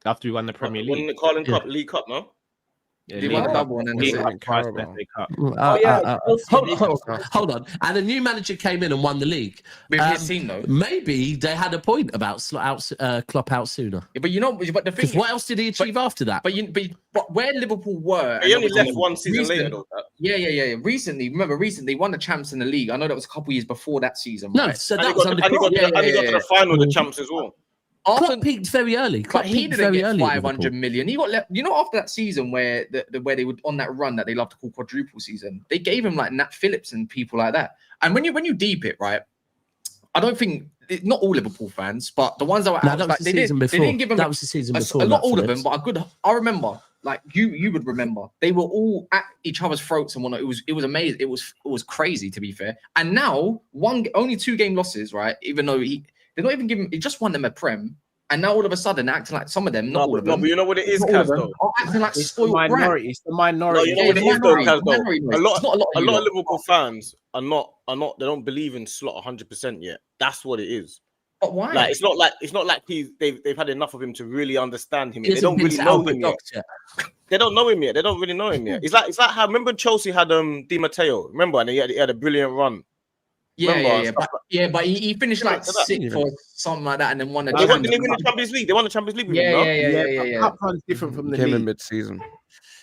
After we won the Premier League, won the Carling Cup, League Cup, no? They won the double and then hold on. And a new manager came in and won the league. With his team, though. Maybe they had a point about Klopp out sooner. Yeah, but the thing is, what else did he achieve after that? But where Liverpool were, he only left one season later. Though, Yeah. Recently, they won the champs in the league. I know that was a couple years before that season. No, right? so that was under Klopp. And he got to the final of the champs as well. Klopp peaked very early. But he didn't get 500 million. He got left. You know, after that season where they were on that run that they love to call quadruple season, they gave him like Nat Phillips and people like that. And when you deep it, right, I don't think not all Liverpool fans, but the ones that were they didn't give him. That was the season before. Not all of them, but a good. I remember like you would remember, they were all at each other's throats and whatnot. It was amazing. It was crazy, to be fair. And now only 2 game losses, right? Even though they're not even giving. He just won them a prem, and now all of a sudden they're acting like some of them, not all of them. No, but you know what it is, Kaz, though. Are acting like It's the spoiled minority. It's the minority. No, you know what it is, though, Kaz, though. A lot of Liverpool Liverpool fans are not. They don't believe in Slot 100% yet. That's what it is. But why? Like it's not like they've had enough of him to really understand him. They don't been really to know Albert him yet. Docks yet. They don't know him yet. They don't really know him yet. It's like how remember Chelsea had Di Matteo. Remember, and he had a brilliant run. But he finished like 6th or something like that, and then won the. They won the Champions League. They won the Champions League with him, no? Yeah. Cup run's different from the Came in league. mid-season.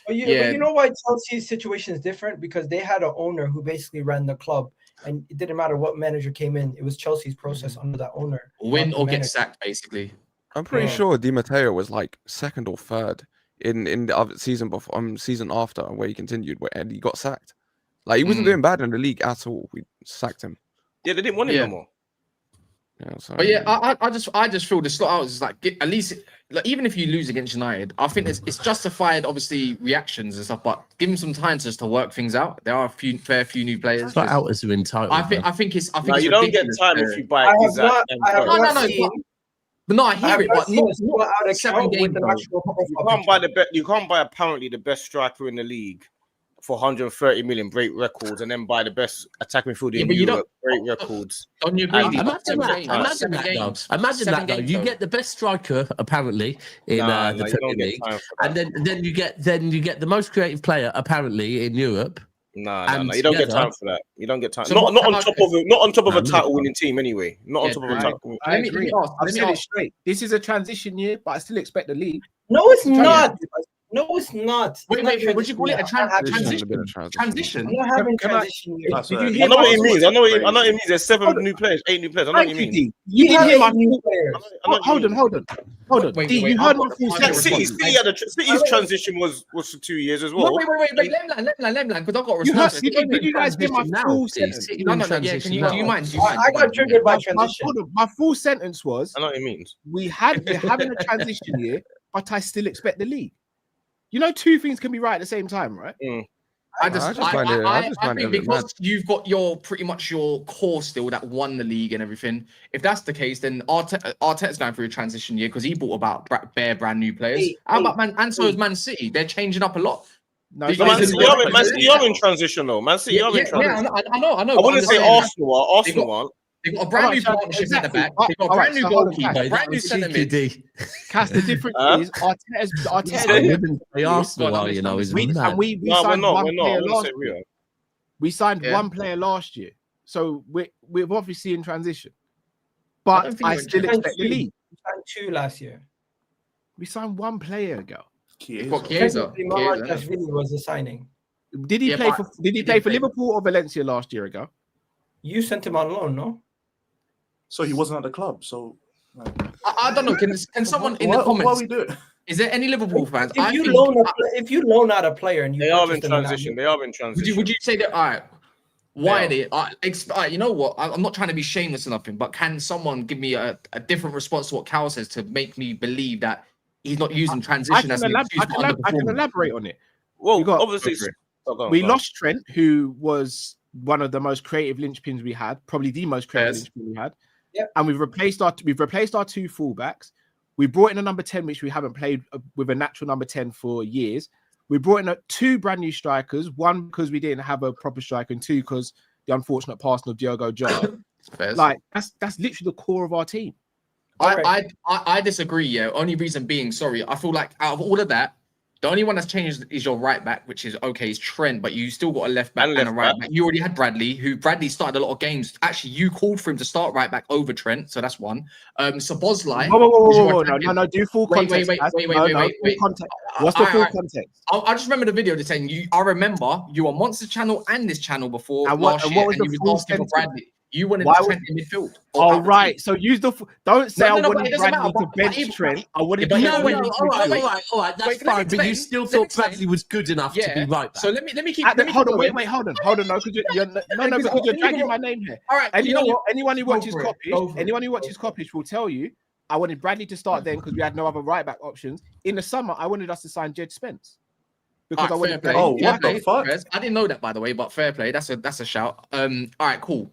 But you know why Chelsea's situation is different? Because they had an owner who basically ran the club, and it didn't matter what manager came in. It was Chelsea's process under that owner. Win or get sacked, basically. I'm pretty sure Di Matteo was like 2nd or 3rd in the other season before, season after, where he continued, and he got sacked. Like he wasn't doing bad in the league at all. We sacked him. Yeah, they didn't want him no more. Yeah, so, But I just feel the slot out is like at least like, even if you lose against United, I think it's justified, obviously reactions and stuff. But give him some time just to work things out. There are a fair few new players. Slot out as entitled. I think it's you don't get time if you buy Isaac. But no, I hear it, but not out of 7 games. You can't buy apparently the best striker in the league for 130 million, break records, and then buy the best attacking midfielder in Europe, break records. Don't you agree? Imagine that though. You get the best striker apparently in the Premier League, and then you get the most creative player apparently in Europe. No. You don't get time for that. You don't get time. So not on top of a title winning team anyway. Not on top of a title. I agree. I've said it straight. This is a transition year, but I still expect the league. No, it's not. No, it's not. Wait, would you call it a transition? We're not having transition year. I know what it means. I know what it means. There's 8 new players. I know what you mean. You didn't hear my new players. Hold on. Wait, You heard my full sentence. City's transition was for 2 years as well. Wait. Let me land, because I've got a You response. did you guys hear my full sentence? Do you mind? I got triggered by transition. My full sentence was: I know what it means. we're having a transition year, but I still expect the league. You know, 2 things can be right at the same time, right? I think because you've got your pretty much your core still that won the league and everything. If that's the case, then Arteta's going through a transition year because he brought about bare brand new players. How about Man City? They're changing up a lot. No, Man City are in transition though. Man City are in transition. Yeah, I know. I wouldn't say Arsenal aren't. They've got a brand new partnership at the back. They've got a brand new goalkeeper, brand new centre mid. Cass, the difference is Arsenal, you know, is mad. We signed one player last year. We signed one player last year, so we're obviously in transition. But I still expect the league. We signed 2 last year. We signed 1 player ago. Chiesa was a signing. Did he play for Liverpool or Valencia last year ago? You sent him on loan, no? So he wasn't at the club. So I don't know. Can someone in the comments? What are we doing? Is there any Liverpool fans? If you loan out a player and they are in transition. Would you say that? All right. Why are they? You know what? I'm not trying to be shameless or nothing, but can someone give me a different response to what Cal says to make me believe that he's not using transition as an excuse? I can elaborate on it. Well, obviously, we lost Trent, who was one of the most creative linchpins we had, probably the most creative linchpin we had. Yep. And we've replaced our 2 fullbacks. We brought in a number 10, which we haven't played with a natural number 10 for years. We brought in 2 brand new strikers, 1 because we didn't have a proper striker, and 2 because the unfortunate passing of Diogo Jota. Like that's literally the core of our team. I disagree. Yeah. Only reason being, I feel like out of all of that, the only one that's changed is your right back, which is okay, is Trent, but you still got a left back and a right back. You already had Bradley started a lot of games. Actually, you called for him to start right back over Trent, so that's one. Szoboszlai. No, do full context. Wait. What's the full context? I just remember the video just saying I remember you on Monster Channel and this channel before and last year, was and you was asking for Bradley. You wanted Trent in midfield. All right, so use don't say I wanted Bradley to bench Trent. I wanted. All right, that's fine. But you still thought Bradley was good enough to be right back. So let me keep. Hold on. No, because you're dragging my name here. All right, and you know what? Anyone who watches Coppish will tell you I wanted Bradley to start then because we had no other right back options. In the summer, I wanted us to sign Jed Spence because I wanted. Fair play. Oh, Fair what the play. fuck? I didn't know that, by the way, but fair play. That's a shout. All right, cool.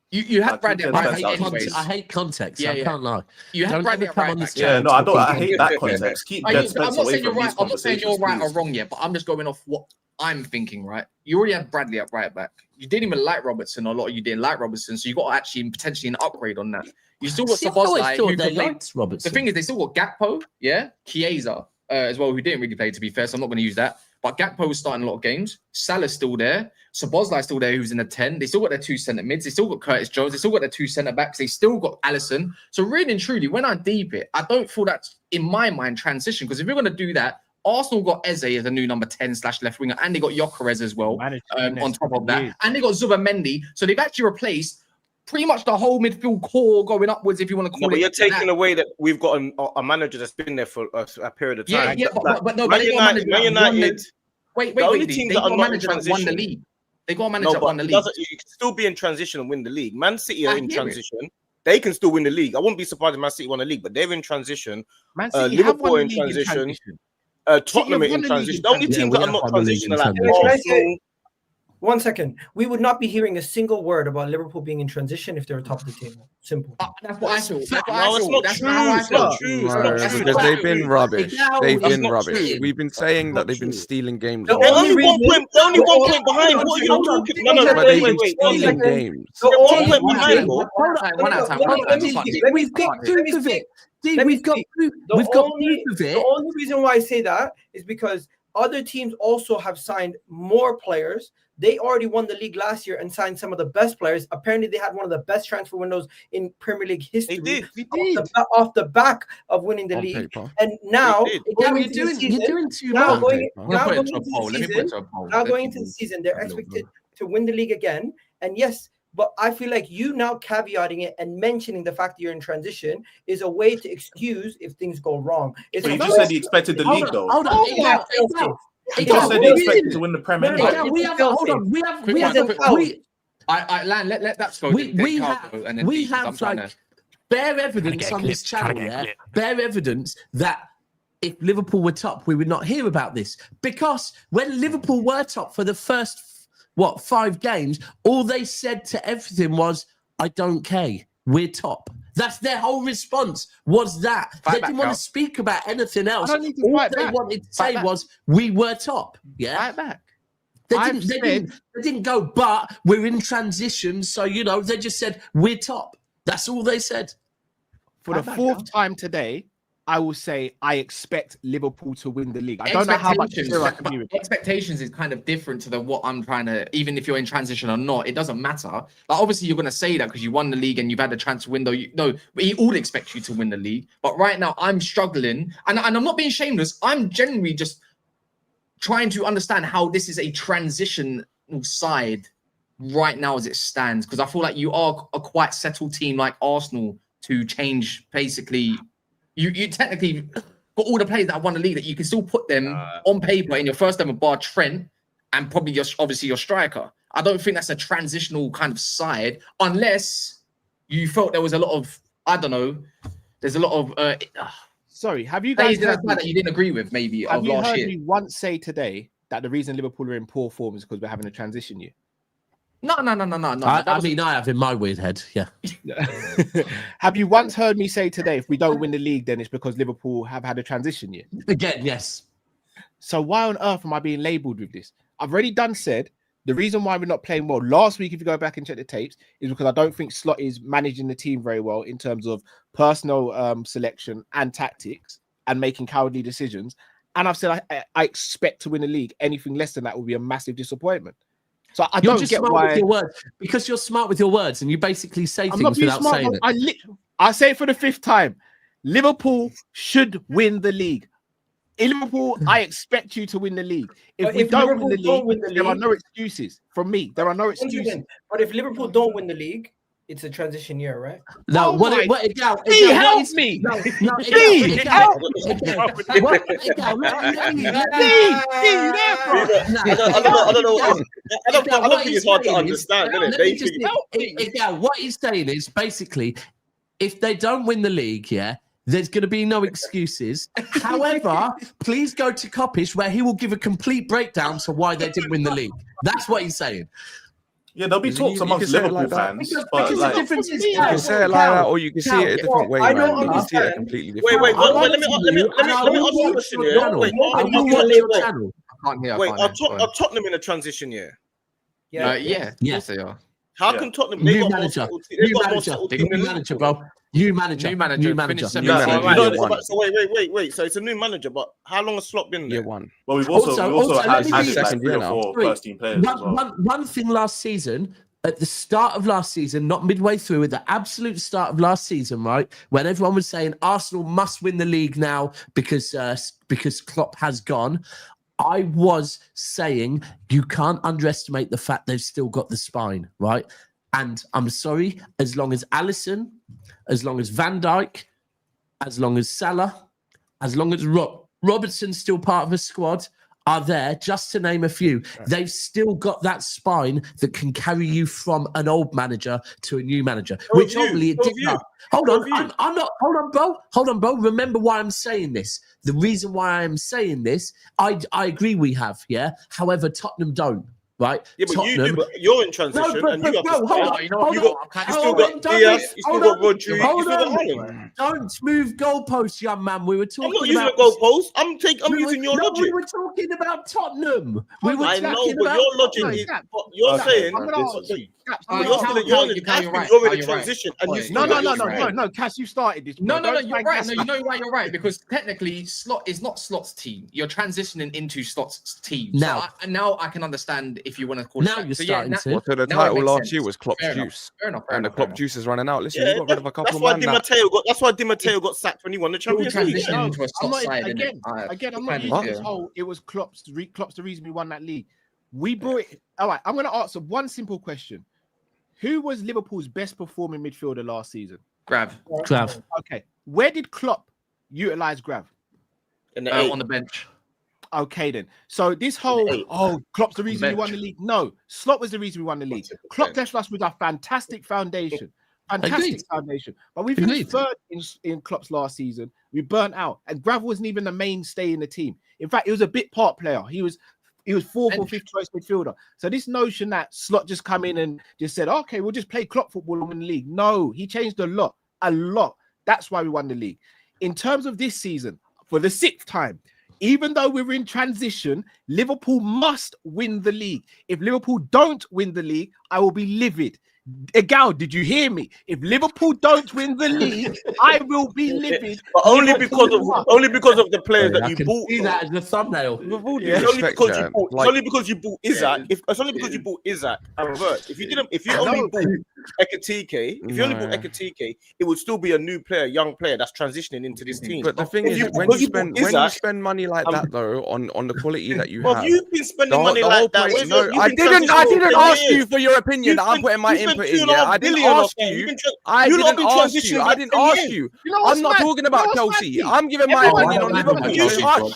You had Bradley at I right hate back context. anyways. I hate context. Yeah, I can't lie. You had Don't Bradley ever at come right on back. this Yeah, channel no, I talking hate that context. context. Keep I'm Jed not Spence saying away you're from these right. I'm not saying you're conversations, right or please. wrong yet, but I'm just going off what I'm thinking. Right? You already had Bradley at right back. You didn't even like Robertson. A lot of you didn't like Robertson, so you got actually potentially an upgrade on that. You still got See, I always Szoboszlai, thought who they could play. liked Robertson. The thing is, they still got Gakpo, yeah, Chiesa as well, who didn't really play, to be fair, so I'm not going to use that. But Gakpo was starting a lot of games. Salah's still there. Szoboszlai still there, who's in the 10. They still got their 2 centre mids. They still got Curtis Jones. They still got their 2 centre backs. They still got Alisson. So really and truly, when I deep it, I don't feel that's, in my mind, transition. Because if you're going to do that, Arsenal got Eze as a new number 10/left winger, and they got Gyökeres as well on top of that. And they got Zubimendi. So they've actually replaced pretty much the whole midfield core going upwards, if you want to call No, it. but you're taking that. away that we've got a manager that's been there for a period of time. Yeah, but no, but Man they got a United, manager Man that won United. Wait, the only wait. teams They that got are a not in manager that won the transition. league. They got a manager No, that won but the it league. doesn't. You can still be in transition and win the league. Man City I are in hear it. transition. They can still win the league. I wouldn't be surprised if Man City won the league, but they're in transition. Man City have Liverpool won in the league in transition. transition. Tottenham have are won in the league in transition. The only transition. teams Yeah, that we are not have won the league in transitional are transition. Can I Arsenal. say 1 second? We would not be hearing a single word about Liverpool being in transition if they were top of the table. Simple. That's what I feel. That's what No, I it's feel. not That's true. how I It's not feel. true. It's No, not That's true. because what I they've been feel. rubbish. Egal, They've that's been not rubbish. true. We've been saying that they've been true. stealing games. The They're only only one reason- point. They're only the 1 only- point behind. hold What are you on, talking? hold on, No, But wait, they've wait, been wait. One stealing second. games. The They're only 1 point reason- behind, though. One at a time. Let me speak. Let me We've got speak. Let me proof of speak. it. Steve, Let me we've got speak. proof. The We've got only- proof of The it. only reason why I say that is because other teams also have signed more players. They already won the league last year and signed some of the best players. Apparently, they had one of the best transfer windows in Premier League history. They did. Off the back of winning the On league. paper. And now, They did. going You're into the doing season, too now much. going Let me put it into to a the poll. Let me put it season, to a poll. now Let going people- into the season, they're expected to win the league again. And yes, but I feel like you now caveating it and mentioning the fact that you're in transition is a way to excuse if things go wrong. It's But you a just way- said he expected the Hold league, on, though. hold on. Oh Egal, my Egal, God. He Egal, just said we he did- expected to win the Prem No, no, anyway. no. Egal, we have. Hold on. We have. Quick one. Lan, let that go. We have like bare evidence on this channel, yeah? Bare evidence that if Liverpool were top, we would not hear about this. Because when Liverpool were top for the first, 5 games, all they said to everything was, I don't care, we're top. That's their whole response, was that. They didn't want to speak about anything else. don't need to All fight they back. wanted to Fight say back. was, we were top. Yeah. Right back. They didn't go, but we're in transition. So, they just said, we're top. That's all they said. For the 4th time today, I will say I expect Liverpool to win the league. I don't know how much fear I can be with. Expectations is kind of different to what I'm trying to, even if you're in transition or not, it doesn't matter. Like, obviously, you're going to say that because you won the league and you've had the transfer window. But he all expects you to win the league. But right now, I'm struggling. And I'm not being shameless. I'm genuinely just trying to understand how this is a transitional side right now as it stands. Because I feel like you are a quite settled team like Arsenal to change, basically. You technically got all the players that have won the league that you can still put them on paper in your first ever bar Trent and probably obviously your striker. I don't think that's a transitional kind of side unless you felt there was a lot of, I don't know, there's a lot of Sorry, have you guys heard that you didn't agree with maybe have of you last heard year? me once say today that the reason Liverpool are in poor form is because we're having a transition year? No. I mean, I have in my weird head. Yeah. Have you once heard me say today, if we don't win the league, then it's because Liverpool have had a transition year? Again, yes. So why on earth am I being labelled with this? I've already said the reason why we're not playing well last week, if you go back and check the tapes, is because I don't think Slot is managing the team very well in terms of personal selection and tactics and making cowardly decisions. And I've said I expect to win the league. Anything less than that would be a massive disappointment. So I You're don't just get smart why. with your words because you're smart with your words and you basically say I'm not things being without smart. saying it. I say it for the 5th time. Liverpool should win the league. In Liverpool, I expect you to win the league. If we don't win the league, there are no excuses from me. There are no excuses. But if Liverpool don't win the league, it's a transition year, right? No, help me! What Help! I don't think it's hard to understand, is it? What he's saying is basically, if they don't win the league, yeah, There's going to be no excuses. However, please go to Kopish where he will give a complete breakdown to why they didn't win the league. That's what he's saying. Yeah, there'll be talks amongst Liverpool fans, but Because like, the difference is You can say it like that, or you can see it a different way, I man. don't You can see it a understand. completely different Wait, way. let me ask you a question here. Wait, I will watch your channel. I can't hear. wait, I can't hear. are Tottenham in a transition year? Yeah. Yeah, yes, they are. How Yeah. come Tottenham? They New got more manager. settled team- they New got more manager. settled They team got New than manager, Liverpool. bro. New manager. New manager. New manager. Finished New seventh. manager. So, Year one. wait. So it's a new manager, but how long has Slot been there? Year one. well, we've also Also, had let me added be- like Second 3 year or now. 4 Wait, first team players as well. One thing last season, at the start of last season, not midway through, at the absolute start of last season, right, when everyone was saying Arsenal must win the league now because Klopp has gone, I was saying you can't underestimate the fact they've still got the spine, right? And I'm sorry, as long as Alisson, as long as Van Dijk, as long as Salah, as long as Robertson's still part of a squad, are there, just to name a few, they've still got that spine that can carry you from an old manager to a new manager, which obviously it did not. Hold on, I'm not. Hold on, bro. Remember why I'm saying this. The reason why I'm saying this, I agree we have, yeah. However, Tottenham don't. Right? Yeah, but Tottenham, you do. But you're in transition, and you have to. hold on. You still got Diaz, you still got Rodri, you still got Haaland. Don't move goalposts, young man. We were talking I'm not using about a goalpost. I'm using your logic. We were talking about Tottenham. I know, but your logic is. But you're saying. You're in a transition, and you still No, Cass, you started this. No, you're right. No, you know why you're right, because technically Slot is not Slot's team. You're transitioning into Slot's team. Now, now I can understand if you want to call now it. you're starting to. Well, so the now it title makes last sense. year was Klopp's Fair enough. juice, Fair enough. and the Klopp juice is running out. Listen, you got rid of a couple that's of why man. Di Matteo got. That's why Di Matteo got sacked when he won the Champions League. Transition into a I'm Slot not, side. again, I'm not using this whole. It was Klopp's the reason we won that league. We brought it. All right, I'm going to answer one simple question. Who was Liverpool's best performing midfielder last season? Grav Okay, where did Klopp utilize Grav? on the bench. Okay, then. So this whole Klopp's the reason we won the league. No, Slot was the reason we won the league. Klopp left us with a fantastic foundation. Foundation. But we finished third in Klopp's last season. We burnt out, and Grav wasn't even the mainstay in the team. In fact, he was a bit part player. He was fourth or fifth choice midfielder. So this notion that Slot just come in and just said, okay, we'll just play Klopp football and win the league. No, he changed a lot. That's why we won the league. In terms of this season, for the 6th time, even though we're in transition, Liverpool must win the league. If Liverpool don't win the league, I will be livid. Egal, did you hear me? If Liverpool don't win the league, I will be livid. But only because of the players that you bought. See that as the thumbnail. It's only because you bought Isaac. It's only because you bought Isaac and Revert. If you only bought Ekatike, it would still be a new player, young player that's transitioning into this team. But the thing is, when you spend money like that though on the quality that you have, you've been spending money like that. I didn't ask you for your opinion. I'm putting my input in. Yeah, I didn't ask you. I didn't ask you. I'm not talking about Chelsea. I'm giving my opinion on Liverpool.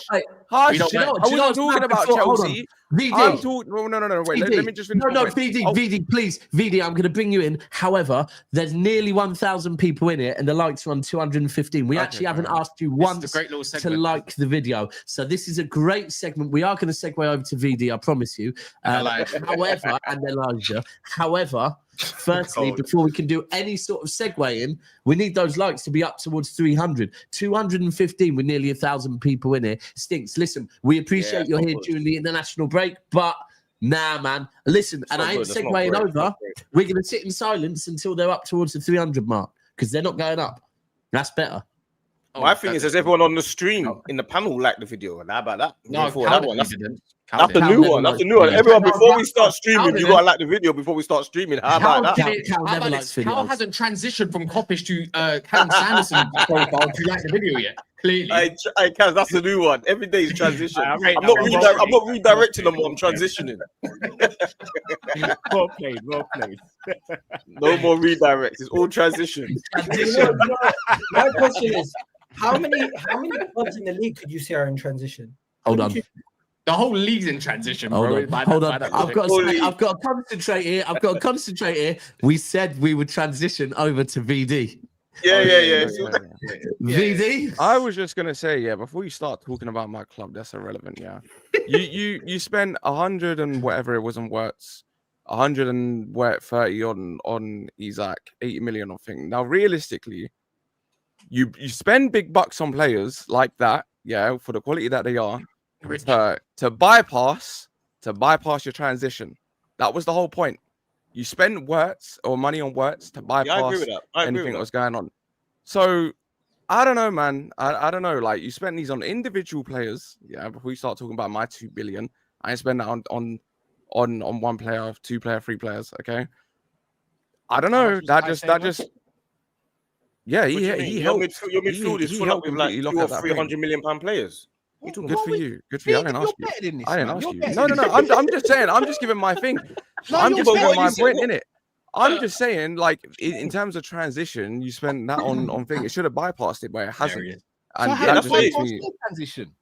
Hush. I wasn't talking about Chelsea. I'm talking. No. Wait. Let me just finish. No, VD, please, VD. I'm going to bring you in. However, there's nearly 1,000 people in it, and the likes are on 215. We actually haven't asked you once to like the video, so this is a great segment. We are going to segue over to VD. I promise you. However, and Elijah. However, firstly, before we can do any sort of segue in, we need those likes to be up towards 300. 215 with nearly 1,000 people in it. Stinks. Listen, we appreciate you're here during the international break, but nah, man. Listen, and I ain't segueing over. We're going to sit in silence until they're up towards the 300 mark, because they're not going up. That's better. My thing is, everyone on the stream in the panel liked the video? And how about that? No, that one. That's the new one. That's the new one. Everyone, before we start streaming, you gotta like the video before we start streaming. How about that? Cal hasn't transitioned from Kopish to Callum Sanderson profile to like the video yet. Clearly, I Kaz, that's the new one. Every day is transition. I'm not redirecting them. I'm transitioning. Well played. No more redirects. It's all transition. My question is, how many clubs in the league could you say are in transition? Hold on. The whole league's in transition, bro. Hold on. I've got to concentrate here. We said we would transition over to VD. Yeah. VD. I was just gonna say, yeah, before you start talking about my club, that's irrelevant. Yeah, you spent 100 and whatever it was on Wirtz, 130 on Isaac, 80 million on thing. Now, realistically, you spend big bucks on players like that, yeah, for the quality that they are, to bypass your transition. That was the whole point. You spend Wirtz or money on Wirtz to bypass I agree with that. anything that was going on. So I don't know, man. I don't know. Like, you spend these on individual players. Yeah, before you start talking about my 2 billion, I ain't spend that on one player, 2 player, 3 players. Okay. I don't know. That just. Yeah, he helped. Your midfield is full up with like 200 or 300 million pound players. Good for you. Good for you. I didn't ask you. I didn't ask you. No. I'm just saying. I'm just giving my thing. I'm just giving my point in it. I'm just saying, like, in terms of transition, you spent that on thing. It should have bypassed it, but it hasn't. And so that just makes me transition.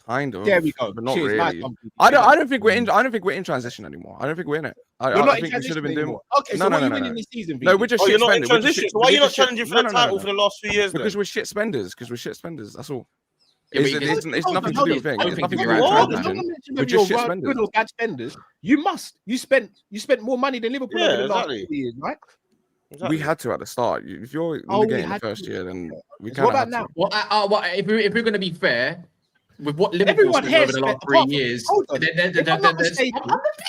Kind of. There we go. But not Cheers, really. nice. I don't think we're in. I don't think we're in transition anymore. I don't think we're in it. I think we should have been doing. Okay, so what are you winning this season? No, we're just. You're not in transition. So why are you not challenging for the title for the last few years? Because we're shit spenders. That's all. Yeah, It's nothing to do with things. It's nothing to do with transition. We're just shit spenders. Good or bad spenders. You spent more money than Liverpool over the last 2 years, right? We had to at the start. If you're in the game the first year, then we can't. What about now? Well, if we're going to be fair, with what Liverpool spent over the last 3 years,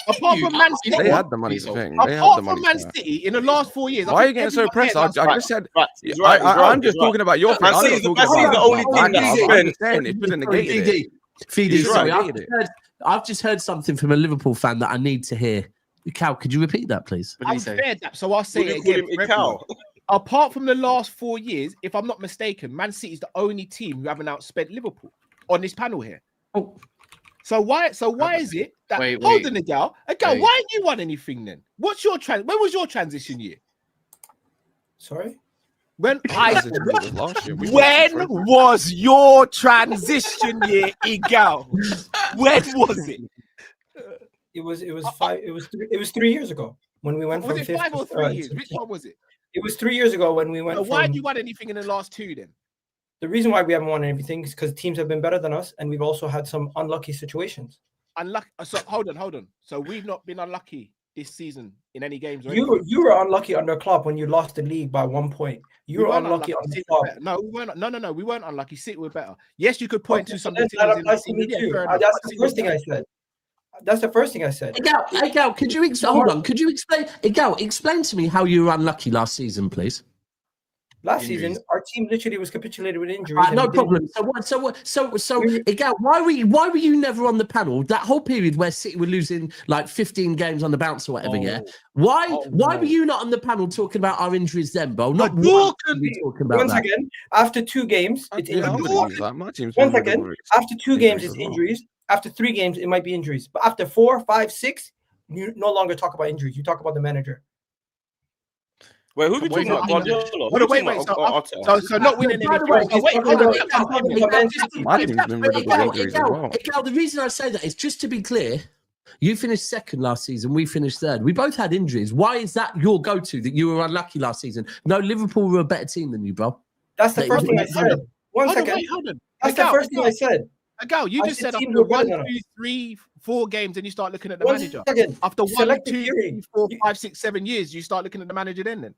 apart from Man City, they had the money to think. Apart from Man City in the last 4 years, why are you getting so pressed? I just said, I'm just talking about your thing. Man City's the only team that spent. It shouldn't negate it. Feedy, sorry, I've just heard something from a Liverpool fan that I need to hear. Cal, could you repeat that, please? I've heard that, so I'll say it again. Apart from the last 4 years, if I'm not mistaken, Man City is the only team who haven't outspent Liverpool on this panel here. Oh, so why is it that hold on, Egal, why ain't you won anything then? What's your when was your transition year? Sorry? When was your transition year, Egal? When was it? It was 3 years ago when we went from 5 or 3 years? Which one was it? It was 3 years ago when we went. Why did you won anything in the last 2 then? The reason why we haven't won anything is because teams have been better than us, and we've also had some unlucky situations. Unlucky. So hold on. So we've not been unlucky this season in any games. You were unlucky under Klopp when you lost the league by 1 point. You were unlucky under Klopp. No, we weren't. No, we weren't unlucky. City were better. Yes, you could point to some teams. That's the first thing I said. That's the first thing I said. Egal, could you hold on? Could you explain? Egal, explain to me how you were unlucky last season, please. Last season, our team literally was capitulated with injuries. No problem. So, Egal, why were you never on the panel that whole period where City were losing like 15 games on the bounce or whatever? Yeah. Why were you not on the panel talking about our injuries then, bro? Not talking about once again. After 2 games, it's injuries. Once again, after 2 games, it's injuries. After 3 games, it might be injuries. But after 4, 5, 6, you no longer talk about injuries. You talk about the manager. Wait, who are we talking about? Guardiola? Wait. So not winning any. The reason I say that is just to be clear. You finished second last season. We finished third. We both had injuries. Why is that your go-to that you were unlucky last season? No, Liverpool were a better team than you, bro. That's the first thing I said. One second. That's the first thing I said. Egal, you just said after 1, 2, 3, 4 games, and you start looking at the manager. After 1, 2, 3, 4, 5, 6, 7 years, you start looking at the manager then.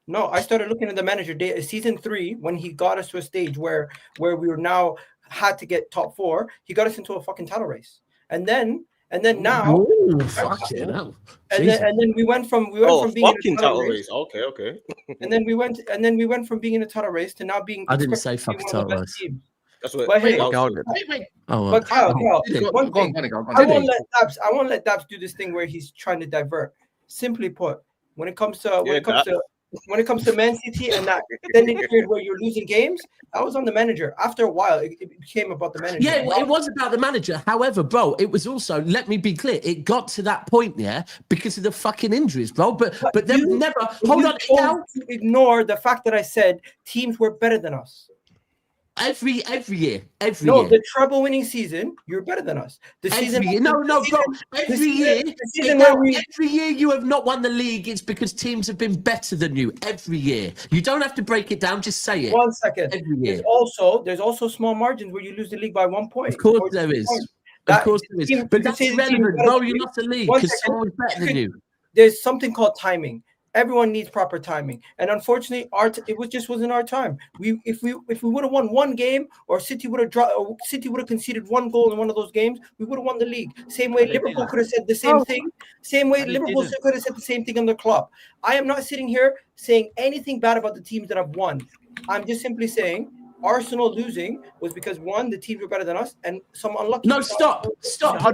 No, I started looking at the manager season 3 when he got us to a stage where we were now had to get top 4. He got us into a fucking title race, and then now. Ooh, fuck it up. And then we went from being in a title race. Okay. And then we went from being in a title race to now being. I didn't say fucking title race. That's what. But hey, wait. But Kyle, one thing. I won't let Dabs do this thing where he's trying to divert. Simply put, when it comes to Man City and that extended period where you're losing games, I was on the manager. After a while, it became about the manager. Yeah, it was about the manager. However, bro, it was also, let me be clear, it got to that point, yeah, because of the fucking injuries, bro. But then never. Hold on, ignore the fact that I said teams were better than us. Every year. No, the treble winning season, you're better than us. The season, Every year. No, bro. Every year you have not won the league. It's because teams have been better than you. Every year. You don't have to break it down. Just say it. 1 second. Every year. There's also small margins where you lose the league by 1 point. Of course there is. Of course there is. But that's irrelevant, bro. You're not the league because someone's better than you. There's something called timing. Everyone needs proper timing, and unfortunately, just wasn't our time. If we would have won one game, or City would have conceded one goal in one of those games, we would have won the league. Same way Liverpool could have said the same thing. Same way Liverpool could have said the same thing on the club. I am not sitting here saying anything bad about the teams that have won. I'm just simply saying Arsenal losing was because one, the teams were better than us, and some unlucky. No, stop,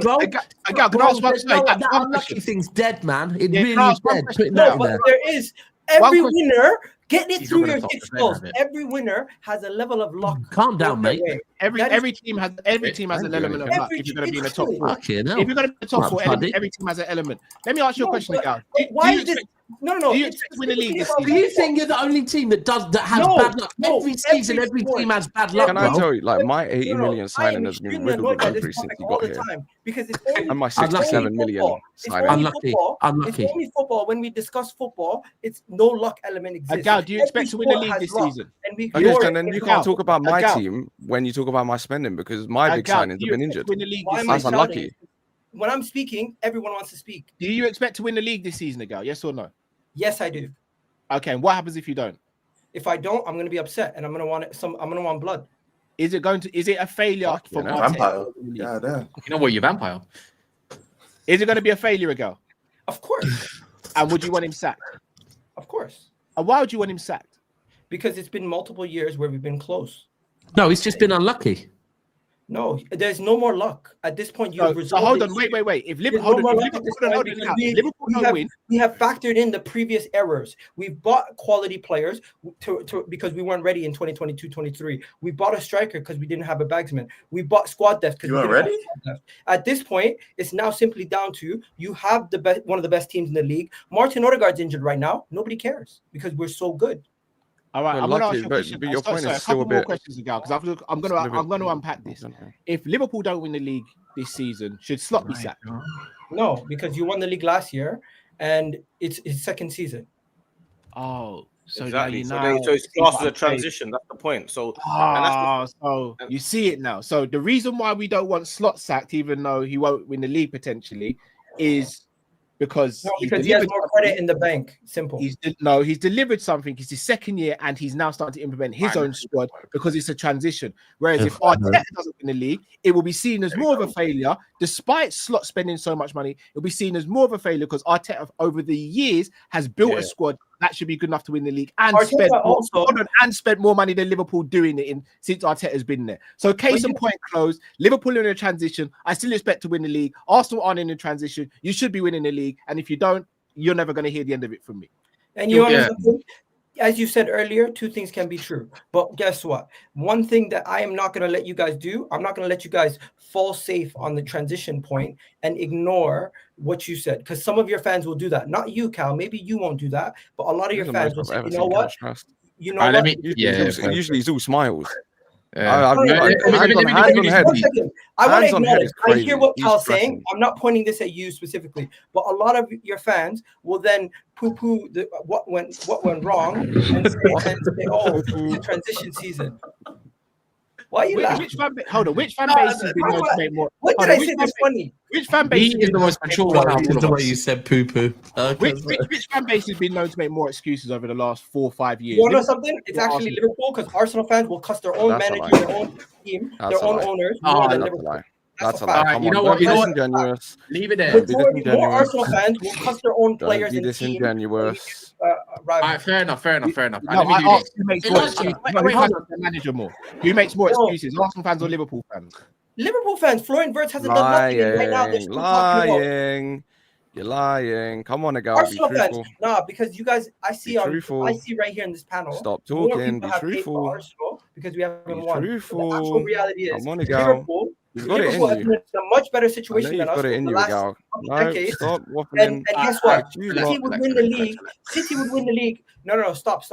bro. That unlucky thing's dead, man. It really is dead. There is every winner. Get it through your thick skulls. Every winner has a level of luck. Calm down, mate. Every team has an element of luck if you're going to be in the top four. If you're going to be in the top four, every team has an element. Let me ask you a question, Egal. Why is this? No. Do you expect to win the league this season? Do you think you're the only team that has bad luck? Every season, every team has bad luck. Can I tell you, like my 80 million signing has been riddled with injuries since he got here, because it's and my 67 million signing. Unlucky. It's only football. When we discuss football, it's no luck element exists. Egal, do you expect to win the league this season? And then you can't talk about my team when you talk about my spending because my big signings have been injured. That's unlucky. When I'm speaking, everyone wants to speak. Do you expect to win the league this season, Egal? Yes or no? Yes, I do. Okay, and what happens if you don't? If I don't, I'm going to be upset, and I'm going to want blood. Is it a failure for vampire? Yeah, there. You know what, you vampire. Is it going to be a failure, Egal? Of course. And would you want him sacked? Of course. And why would you want him sacked? Because it's been multiple years where we've been close. No, it's just been unlucky. No, there's no more luck at this point. So hold on, wait. If Liverpool don't win, we have factored in the previous errors. We bought quality players because we weren't ready in 2022-23. We bought a striker because we didn't have a bagsman. We bought squad depth because we didn't have squad depth. At this point, it's now simply down to you have one of the best teams in the league. Martin Odegaard's injured right now. Nobody cares because we're so good. All right, I'm going to ask you a question. But your point is still a bit. More questions ago because I'm going to unpack this. If Liverpool don't win the league this season, should Slot be sacked? No, because you won the league last year, and it's his second season. Oh, so exactly. So it's classed as a transition. That's the point. So, so you see it now. So the reason why we don't want Slot sacked, even though he won't win the league potentially, is because he has more credit in the bank. Simple. He's delivered something. It's his second year, and he's now starting to implement his own squad because it's a transition. Whereas if Arteta doesn't win the league, it will be seen as more of a failure. Despite Slot spending so much money, it'll be seen as more of a failure because Arteta over the years has built a squad that should be good enough to win the league and spent more money than Liverpool doing it since Arteta's been there. So case in point closed. Liverpool in a transition. I still expect to win the league. Arsenal aren't in a transition. You should be winning the league. And if you don't, you're never going to hear the end of it from me. And you understand, as you said earlier, two things can be true. But guess what? One thing that I am not going to let you guys do, I'm not going to let you guys fall safe on the transition point and ignore what you said. Because some of your fans will do that. Not you, Cal. Maybe you won't do that. But a lot of your fans will say, you know what? You know what? Usually he's all smiles. I want to acknowledge. I hear what Cal's saying. I'm not pointing this at you specifically, but a lot of your fans will then poo-poo what went wrong and say, "Oh, it's a transition season." Why are you laughing? Which fan base has been known to make more? What did I say that's funny? Which fan base is the most mature one? Is the way you said poo-poo. Which fan base has been known to make more excuses over the last 4 or 5 years? You want to know something? It's actually Liverpool because Arsenal fans will cuss their own manager, their own team, their own owners more than Liverpool. That's a lie. You know what? Leave it there. More Arsenal fans will cuss their own players in the team. All right, fair enough. Who makes more excuses? Arsenal fans or Liverpool fans? Liverpool fans. Florian Wirtz hasn't done nothing right now. You're lying. Come on, Egal. Arsenal fans, because you guys, I see right here in this panel. Stop talking. Be truthful. Because we haven't won. Truthful. The actual reality is Come on, Egal. You've got it Liverpool have in been you. in a much better I know situation you've than us got it over in the you, last Egal. couple No, decades. stop And waffling. guess what? You City lot. would win the league. City would win the league. No, stop.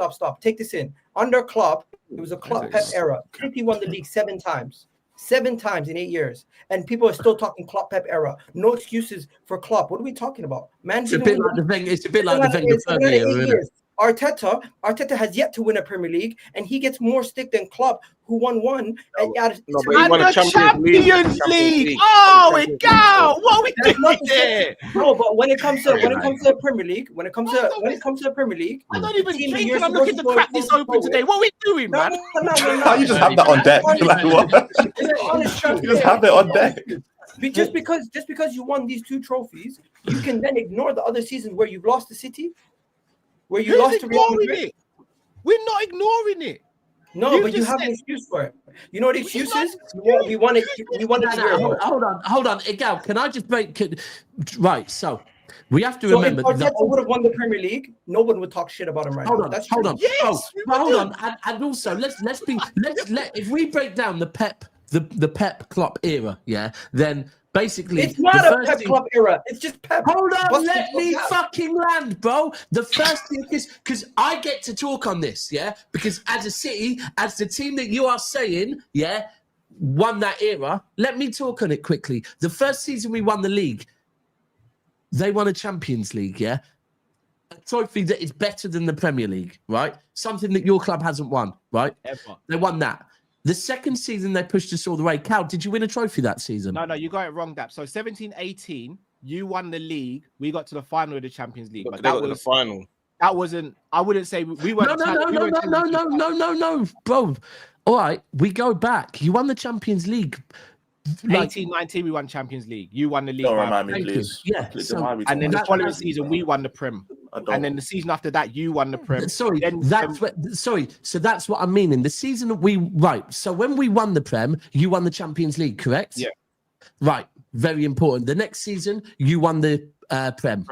Take this in. Under Klopp, it was a Klopp Pep era. City won the league 7 times. 7 times in 8 years. And people are still talking Klopp Pep era. No excuses for Klopp. What are we talking about? Man, It's a bit like the Wenger. It's a bit like the Wenger it's Fergie another 8 era, isn't it? years. Arteta has yet to win a Premier League, and he gets more stick than Klopp, who won one. No, but he And won the a Champions League. Oh, we go. What are we That's not doing the same. here? No, but when it comes to a Premier League, when it comes to a Premier League, I'm not the even team that drinking. you're I'm looking to supposed crack go this open forward. today. What are we doing, man? How you just have that on deck? Like what? You just have it on deck. Just because you won these 2 trophies, you can then ignore the other seasons where you've lost to City, where you Who's lost to Real ignoring Madrid. it? We're not ignoring it. No, but you just have said- an excuse for it. You know what the excuse is? We won it. We won it. Hold on, Egal. Can I just break? Right, so we have to So remember. if Arteta would have won the Premier League, no one would talk shit about him right now. That's Hold true. on. Yes, we hold would. on, and also let's if we break down the Pep Klopp era, yeah, then basically It's not the a Pep Klopp era. It's just Pep. Hold on, What's let the me Klopp? fucking land, bro. The first thing is because I get to talk on this, yeah. Because as a City, as the team that you are saying, yeah, won that era. Let me talk on it quickly. The first season we won the league, they won a Champions League, yeah. A trophy that is better than the Premier League, right? Something that your club hasn't won, right? Ever. They won that. The second season, they pushed us all the way. Cal, did you win a trophy that season? No, you got it wrong, Dap. So 17-18, you won the league. We got to the final of the Champions League. But They got to the final. that wasn't. I wouldn't say we weren't. No, bro. All right, we go back. You won the Champions League. 18-19, we won Champions League. You won the league. Don't by- remind me, Thank you. please. Yeah, Please so- don't mind me And then the talking. following season, we won the Prem. I don't. And then the season after that, you won the Prem. Sorry, Then- so that's what I'm meaning. The season that so when we won the Prem, you won the Champions League, correct? Yeah. Right, very important. The next season, you won the Prem.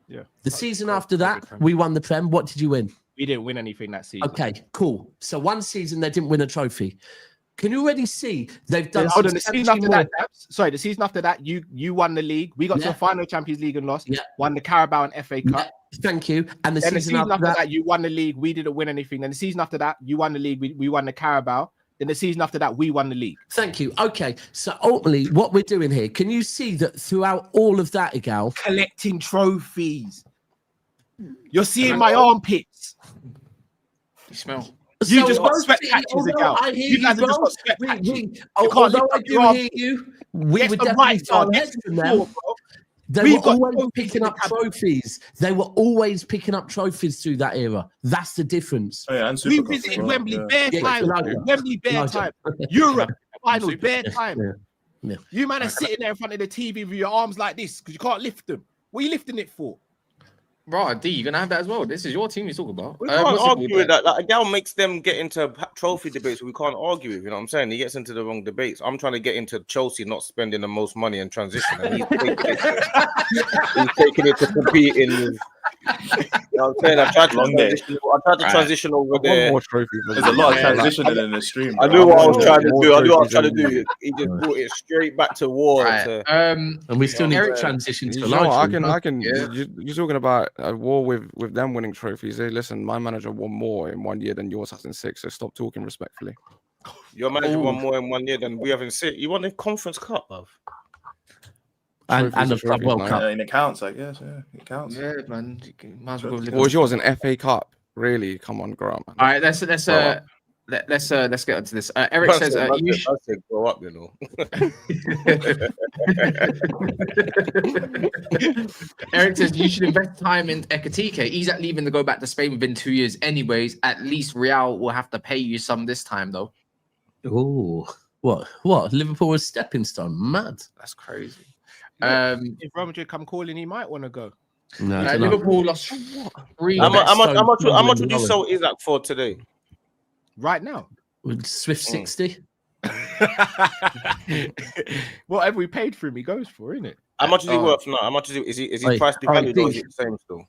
Yeah. The season after that, we won the Prem. What did you win? We didn't win anything that season. Okay, cool. So one season they didn't win a trophy. Can you already see they've done? Hold on, the season after substantially that, sorry, the season after that, you won the league. We got to Yeah. the final Champions League and lost. Yeah. Won the Carabao and FA Cup. Yeah, thank you. And the Then the season season after after that, that, you won the league. We didn't win anything. Then the season after that, you won the league. We won the Carabao. Then the season after that, we won the league. thank you. Okay, so ultimately, what we're doing here, can you see that throughout all of that, Egal? Collecting trophies. You're seeing my armpits. You smell. You just got both sweat see- patches although again. I hear You guys you, have just bro, got sweat patches. can't although lift I up do your hear arm. you, we Yes, were the definitely right far side. ahead Yes, from the them. floor, bro. They We've were got always trophies picking in up the cabinet. trophies. They were always picking up trophies through that era. That's the difference. Oh, yeah, and We Super Cup as visited well, Wembley yeah. bare Yeah, time. Elijah. Wembley bare Elijah. time. Europe finals Super- bare time. Yeah. Yeah. You man are sitting there in front of the TV with your arms like this because you can't lift them. What are you lifting it for? Right, D, you're gonna have that as well. This is your team you talk about. We can't what's it argue called with there? that. Like, Egal makes them get into trophy debates we can't argue with. You know what I'm saying? He gets into the wrong debates. I'm trying to get into Chelsea not spending the most money in transition. And he's taking it to competing with. You know what I'm saying? I tried to Long day. transition over One there. more trophy. There's a lot of transitioning in the stream. I bro. knew what I was trying to More do. I knew what I was trophies trying to than do. He just brought it straight back to war. Right. And we still need to Eric- transition to You a know, large I can. Yeah. You're talking about a war with them winning trophies. Hey, listen, my manager won more in 1 year than yours has in 6. So stop talking respectfully. Your manager won more in 1 year than we have in 6. You won the Conference Cup, bruv. and Trophies the are Club trophies, World man. Cup. And it counts, I guess. Yeah, it counts. Yeah, man. You might as well go live What was yours, an FA Cup? Really? Come on, grow up, man. All right, let's get onto this. Eric says you I said grow up, you know. Eric says you should invest time in Ekatike. He's at leaving to go back to Spain within 2 years, anyways. At least Real will have to pay you some this time, though. Oh, what? Liverpool was stepping stone. Mad. That's crazy. If Real Madrid come calling, he might want to go. No, I don't know. Liverpool lost 3. How much Stone would you sell Isaac for today? Right now. With Swift 60. Whatever we paid for him, he goes for, isn't it? How much is he Oh. worth now? How much is he Oi, price oi, devalued or is D. it the same still?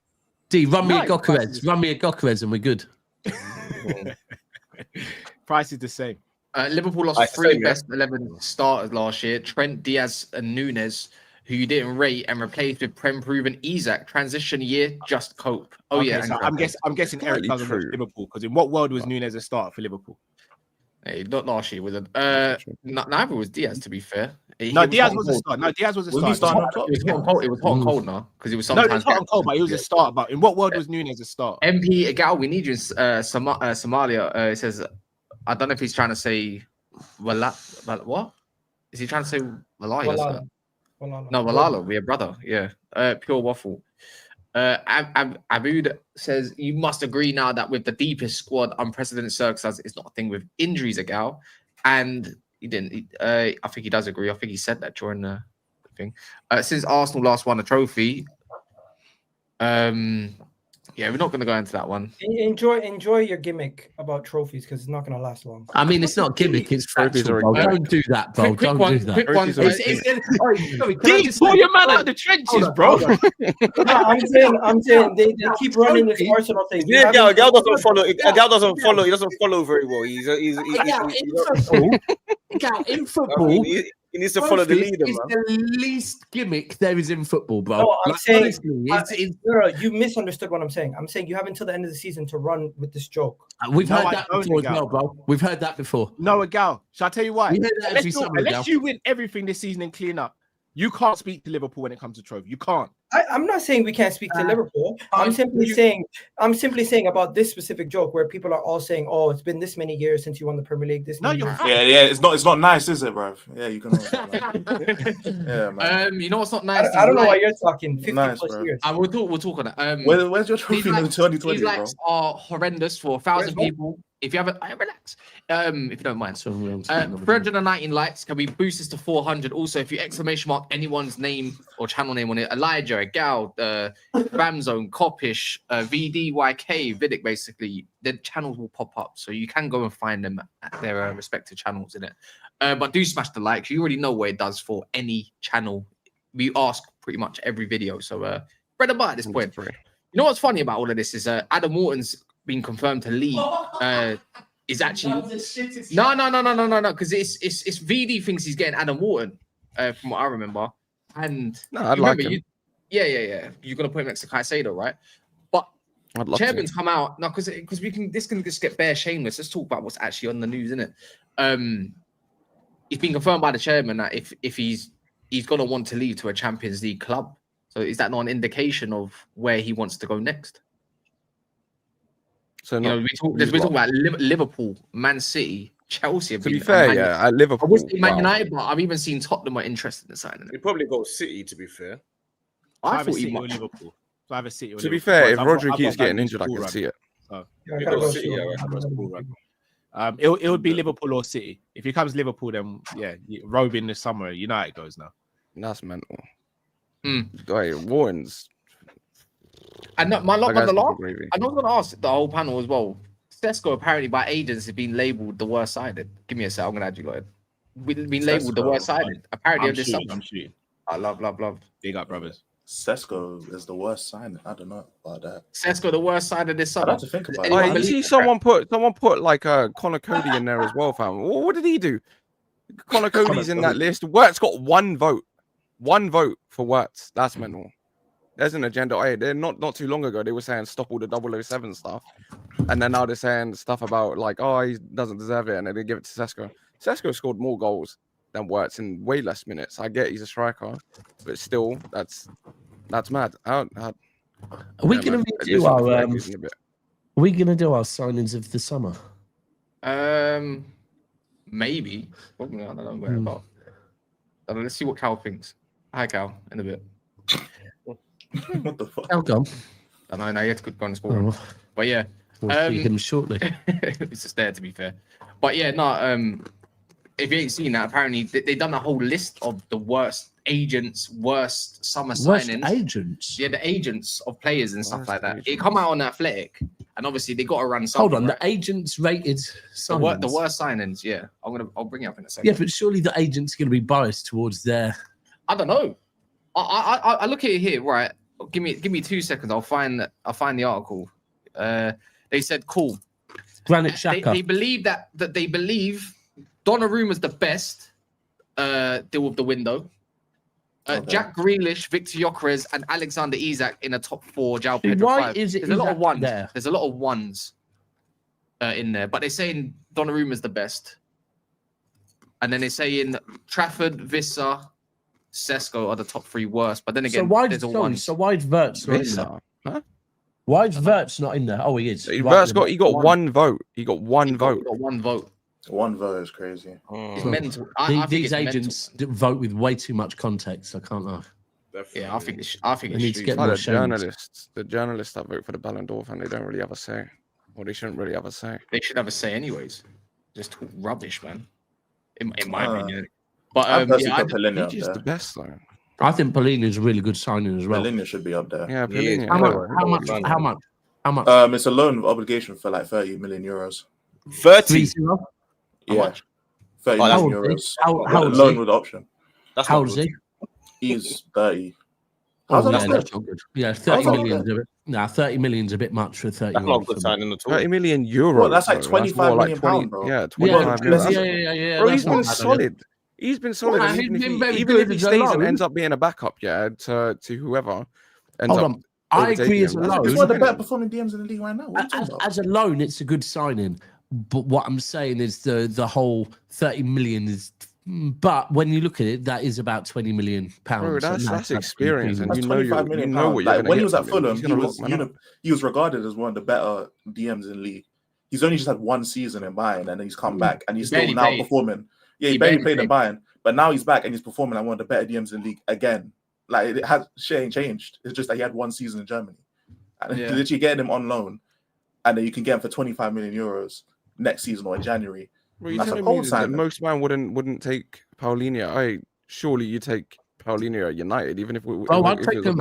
D, run me a Right, Gokarez. Run me a Gokarez and we're good. Price is the same. Liverpool lost It's the 3 same, yeah. best 11 starters last year. Trent, Diaz, and Nunes, who you didn't rate, and replaced with Prem proven Isak. Transition year, just cope. Oh Okay, yeah, so and I'm guessing Eric Slightly doesn't watch true. Liverpool because in what world was Nunes a starter for Liverpool? Hey, not last year, was it? true. Neither was Diaz, to be fair. No, was Diaz hot was and a cold. starter. No, Diaz was a Was he starter. starting up top? It was hot and cold. It was hot and cold now because it was No, sometimes. it's hot and cold, but he was a starter. But in what world was Nunes a starter? MP Egal, we need you in Somalia. It says, I don't know if he's trying to say what? Is he trying to say Wallahi? Walala. No, Walala, we're brother. Yeah. Pure waffle. Abud says, you must agree now that with the deepest squad, unprecedented circumstances, it's not a thing with injuries, Egal. And he didn't. I think he does agree. I think he said that during the thing. Since Arsenal last won a trophy, yeah, we're not going to go into that one. Enjoy your gimmick about trophies because it's not going to last long. I mean, it's not gimmick, it's Trophies factual, are bro. exact. Don't do that, bro. Quick Don't one, do that. quick one. Trophies are Pull your man out of the trenches, bro. No, I'm saying they keep running this Arsenal thing. Yeah, Gal doesn't follow. Gal doesn't follow. He doesn't follow very well. In football, he needs to follow the trophies leader, is man. the least gimmick there is in football, bro. No, I'm saying- honestly, it's No, you misunderstood what I'm saying. I'm saying you have until the end of the season to run with this joke. we've No, heard I that don't, before as Gal. well, bro. We've heard that before. No, Gal. Shall I tell you why? We heard that every summer, Gal. Unless you win everything this season and clean up, you can't speak to Liverpool when it comes to trophy. You can't. I'm not saying we can't speak to Liverpool. I'm simply saying about this specific joke where people are all saying, "Oh, it's been this many years since you won the Premier League." No, you're right. Yeah. It's not nice, is it, bro? Yeah, you can. Yeah, man. You know what's not nice? I don't know why you're talking 50 Nice, plus bro. years. We'll talk on that. Where's your trophy in These 2020, these bro? likes are horrendous for 1,000 Where's people. If you haven't, relax. If you don't mind. So, 319 likes. Can we boost this to 400? Also, if you exclamation mark anyone's name or channel name on it, Elijah, Gal, Ramzone, Kopish, VDYK, Vidic, basically, the channels will pop up. So you can go and find them at their respective channels in it. But do smash the likes. You already know what it does for any channel. We ask pretty much every video. So bread and butter at this point. You know what's funny about all of this is Adam Wharton's been confirmed to leave. Is actually no, because it's VD thinks he's getting Adam Wharton, from what I remember. And No, I'd you like remember him. Yeah. You're gonna put him next to Caicedo, right? But I'd love to. chairman's come out now because this can just get bare shameless. Let's talk about what's actually on the news, isn't it? It's been confirmed by the chairman that if he's gonna want to leave to a Champions League club. So is that not an indication of where he wants to go next? So You know, we're talking about Liverpool, Man City, Chelsea. to be fair, yeah, at I Liverpool, would say Man wow. United, but I've even seen Tottenham are interested in signing him. He'd probably go City, to be fair. I Either thought he City or might. Liverpool. So either City or To be Liverpool. fair, if I've got- Rodri I've keeps got getting that injured, I school can run. see it. Yeah, He'd I go gotta go City, see yeah, him. right. I'm gonna School be- run. It would be Liverpool or City. If he comes Liverpool, then yeah, Robin this summer, United goes now. That's mental. Mm. Wait, Warren's. And my lot that on the guy's lot. gravy. I was going to ask the whole panel as well. Sesko apparently by agents has been labelled the worst sided. Give me a sec. I'm going to add you guys. We've been labelled the Sesko, worst sided. Apparently I'm of this shooting. summer. I'm shooting. I love. Big up, brothers. Sesko is the worst sign. I don't know about that. Sesko the worst sided this I'd summer. have to think about Anyone Oh, it. you believe see, that? someone put like Connor Cody in there as well, fam. What did he do? Connor Cody's in that list. Wirtz got one vote for Wirtz. That's mental. There's an agenda. Hey, they're not too long ago they were saying stop all the 007 stuff, and then now they're saying stuff about like, oh, he doesn't deserve it, and then they give it to Sesko. Sesko scored more goals than Wirtz in way less minutes. I get he's a striker, but still, that's mad. Are we Yeah, going man. to Listen do to our Ferguson a bit. Are we going to do our signings of the summer? Maybe. Probably, I don't know where about. Let's see what Cal thinks. Hi, Cal. In a bit. What the fuck? How come? I don't know. You have to go on the sport. Oh, But yeah. we'll see him shortly. It's just there to be fair. But yeah, no, if you ain't seen that, apparently they done a whole list of the worst agents, worst summer Worst signings. agents. Yeah, the agents of players and stuff Worst like that. It agents. come out on Athletic, and obviously they got to run something. Hold on, right? the agents rated the signings. worst signings. Yeah, I'll bring it up in a second. Yeah, but surely the agent's going to be biased towards their. I don't know. I look at it here, right? Give me 2 seconds. I'll find the article. They said, cool. Granit Xhaka. They believe that they believe Donnarumma's the best deal with the window. Jack Grealish, Victor Gyökeres, and Alexander Isak in the top 4. João Pedro Why 5. is it There's a lot of ones. there? There's a lot of ones in there, but they're saying Donnarumma's the best. And then they're saying Trafford, Vissa, Sesko are the top 3 worst. But then again, there's a one. So why is Verts not in there? Huh? Why is Verts not in there? Oh, he is. Verts got one vote. He got one vote. He got one vote. One vote is crazy. It's mental. I think These it's agents vote with way too much context. I can't lie. Yeah, I think it's need to get Like more the journalists that vote for the Ballon d'Or fan, they don't really have a say. Or they shouldn't really have a say. They should have a say anyways. Just talk rubbish, man. In my opinion. But He's He's the best though. I think Polina is a really good signing as well. Polina should be up there. Yeah, Polina. How much? It's a loan obligation for like 30 million euros. 30. Yeah. 30 million euros. How old loan with option. How old is he? He's 30. Oh, yeah, that's not good. Yeah, 30 million. 30 million's a bit much for 30. That's not a good signing at all. 30 million euros. Well, that's like 25 million pounds, bro. Yeah, 25 million. Yeah. Bro, he's been solid. He's been solid. Well, Even if he as a stays and loan. ends up being a backup, to whoever ends Hold up. on. I agree as a loan. He's one of the better performing DMs in the league right now. What are you talking about? As a loan, it's a good signing. But what I'm saying is the whole 30 million is. But when you look at it, that is about 20 million pounds. Bro, that's experience, and That's you know 25 million what you're like, when he was gonna at get from him. Fulham, he was regarded as one of the better DMs in the league. He's only just had one season in Bayern, and then he's come back, and he's still now performing. Yeah, he barely played in Bayern, but now he's back and he's performing like one of the better DMs in the league again. Like shit ain't changed. It's just that he had one season in Germany, and literally getting him on loan, and then you can get him for 25 million euros next season or in January. Well, you're telling me that most man wouldn't take Paulinho. Surely you take Paulinho at United, even if we. Oh, I'd take him.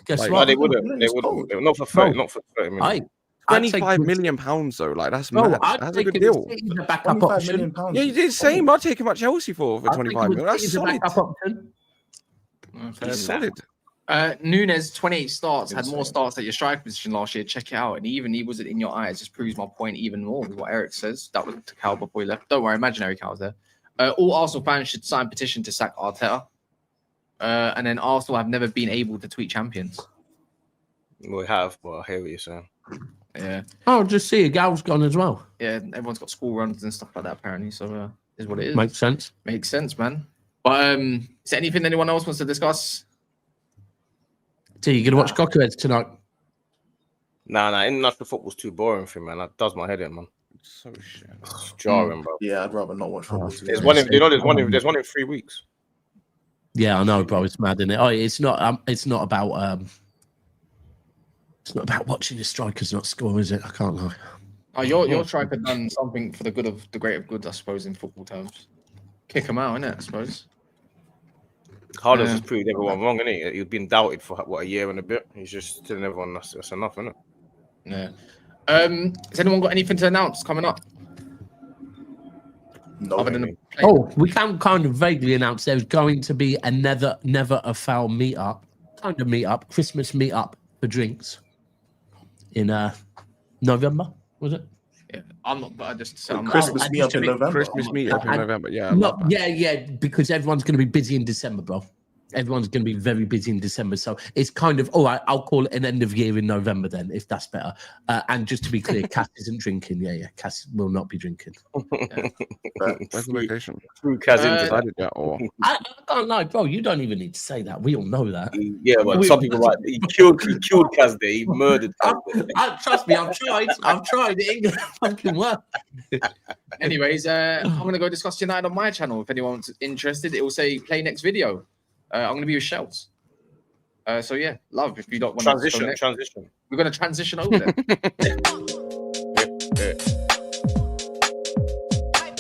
Guess what? They wouldn't. They wouldn't. Not for 30. Not for 30 million. 25 million pounds though, like that's mad. That's a good deal. 25 million pounds. Yeah, you did the same. I'd take him at Chelsea for 25 million. That's solid. That's solid. Nunes, 28 starts, had more starts at your striker position last year. Check it out. And even he wasn't in your eyes. Just proves my point even more with what Eric says. That was Cal before he left. Don't worry, imaginary Cal's there. All Arsenal fans should sign petition to sack Arteta. And then Arsenal have never been able to tweet champions. We have, but I hear what you're saying. Yeah. Oh, just see, Egal's gone as well. Yeah, everyone's got school runs and stuff like that apparently. So is what it is. Makes sense. Makes sense, man. But is there anything anyone else wants to discuss? So you gonna watch Cockheads tonight? Nah. International football's too boring for me, man. That does my head in, man. It's so shit. It's jarring, bro. Yeah, I'd rather not watch football. There's one in 3 weeks. Yeah, I know, bro. It's mad, isn't it? Oh, it's not. It's not about. It's not about watching the strikers not score, is it? I can't lie. Oh, your striker done something for the good of the greater good, I suppose, in football terms. Kick him out, innit? I suppose. Carlos has proved everyone wrong, isn't he? He's been doubted for a year and a bit. He's just telling everyone that's enough, isn't it? Yeah. Has anyone got anything to announce coming up? No. Other than we can kind of vaguely announce there's going to be a never a foul meetup, Christmas meetup for drinks in November, was it? Yeah, I'm not, but I just Christmas meetup in November. Christmas meetup in November, yeah. Yeah, because everyone's going to be busy in December, bro. Everyone's going to be very busy in December. So it's kind of, all right, I'll call it an end of year in November then, if that's better. And just to be clear, Cass isn't drinking. Yeah, Cass will not be drinking. Where's the location? Through Kaz decided that, or I can't lie, bro. You don't even need to say that. We all know that. Yeah, but some people like he killed Kaz there. He murdered Kaz. Trust me, I've tried. It ain't gonna fucking work. Anyways, I'm gonna go discuss United on my channel. If anyone's interested, it will say play next video. I'm going to be with Shells. So yeah, love if you don't want transition. We're going to transition over there. Yeah.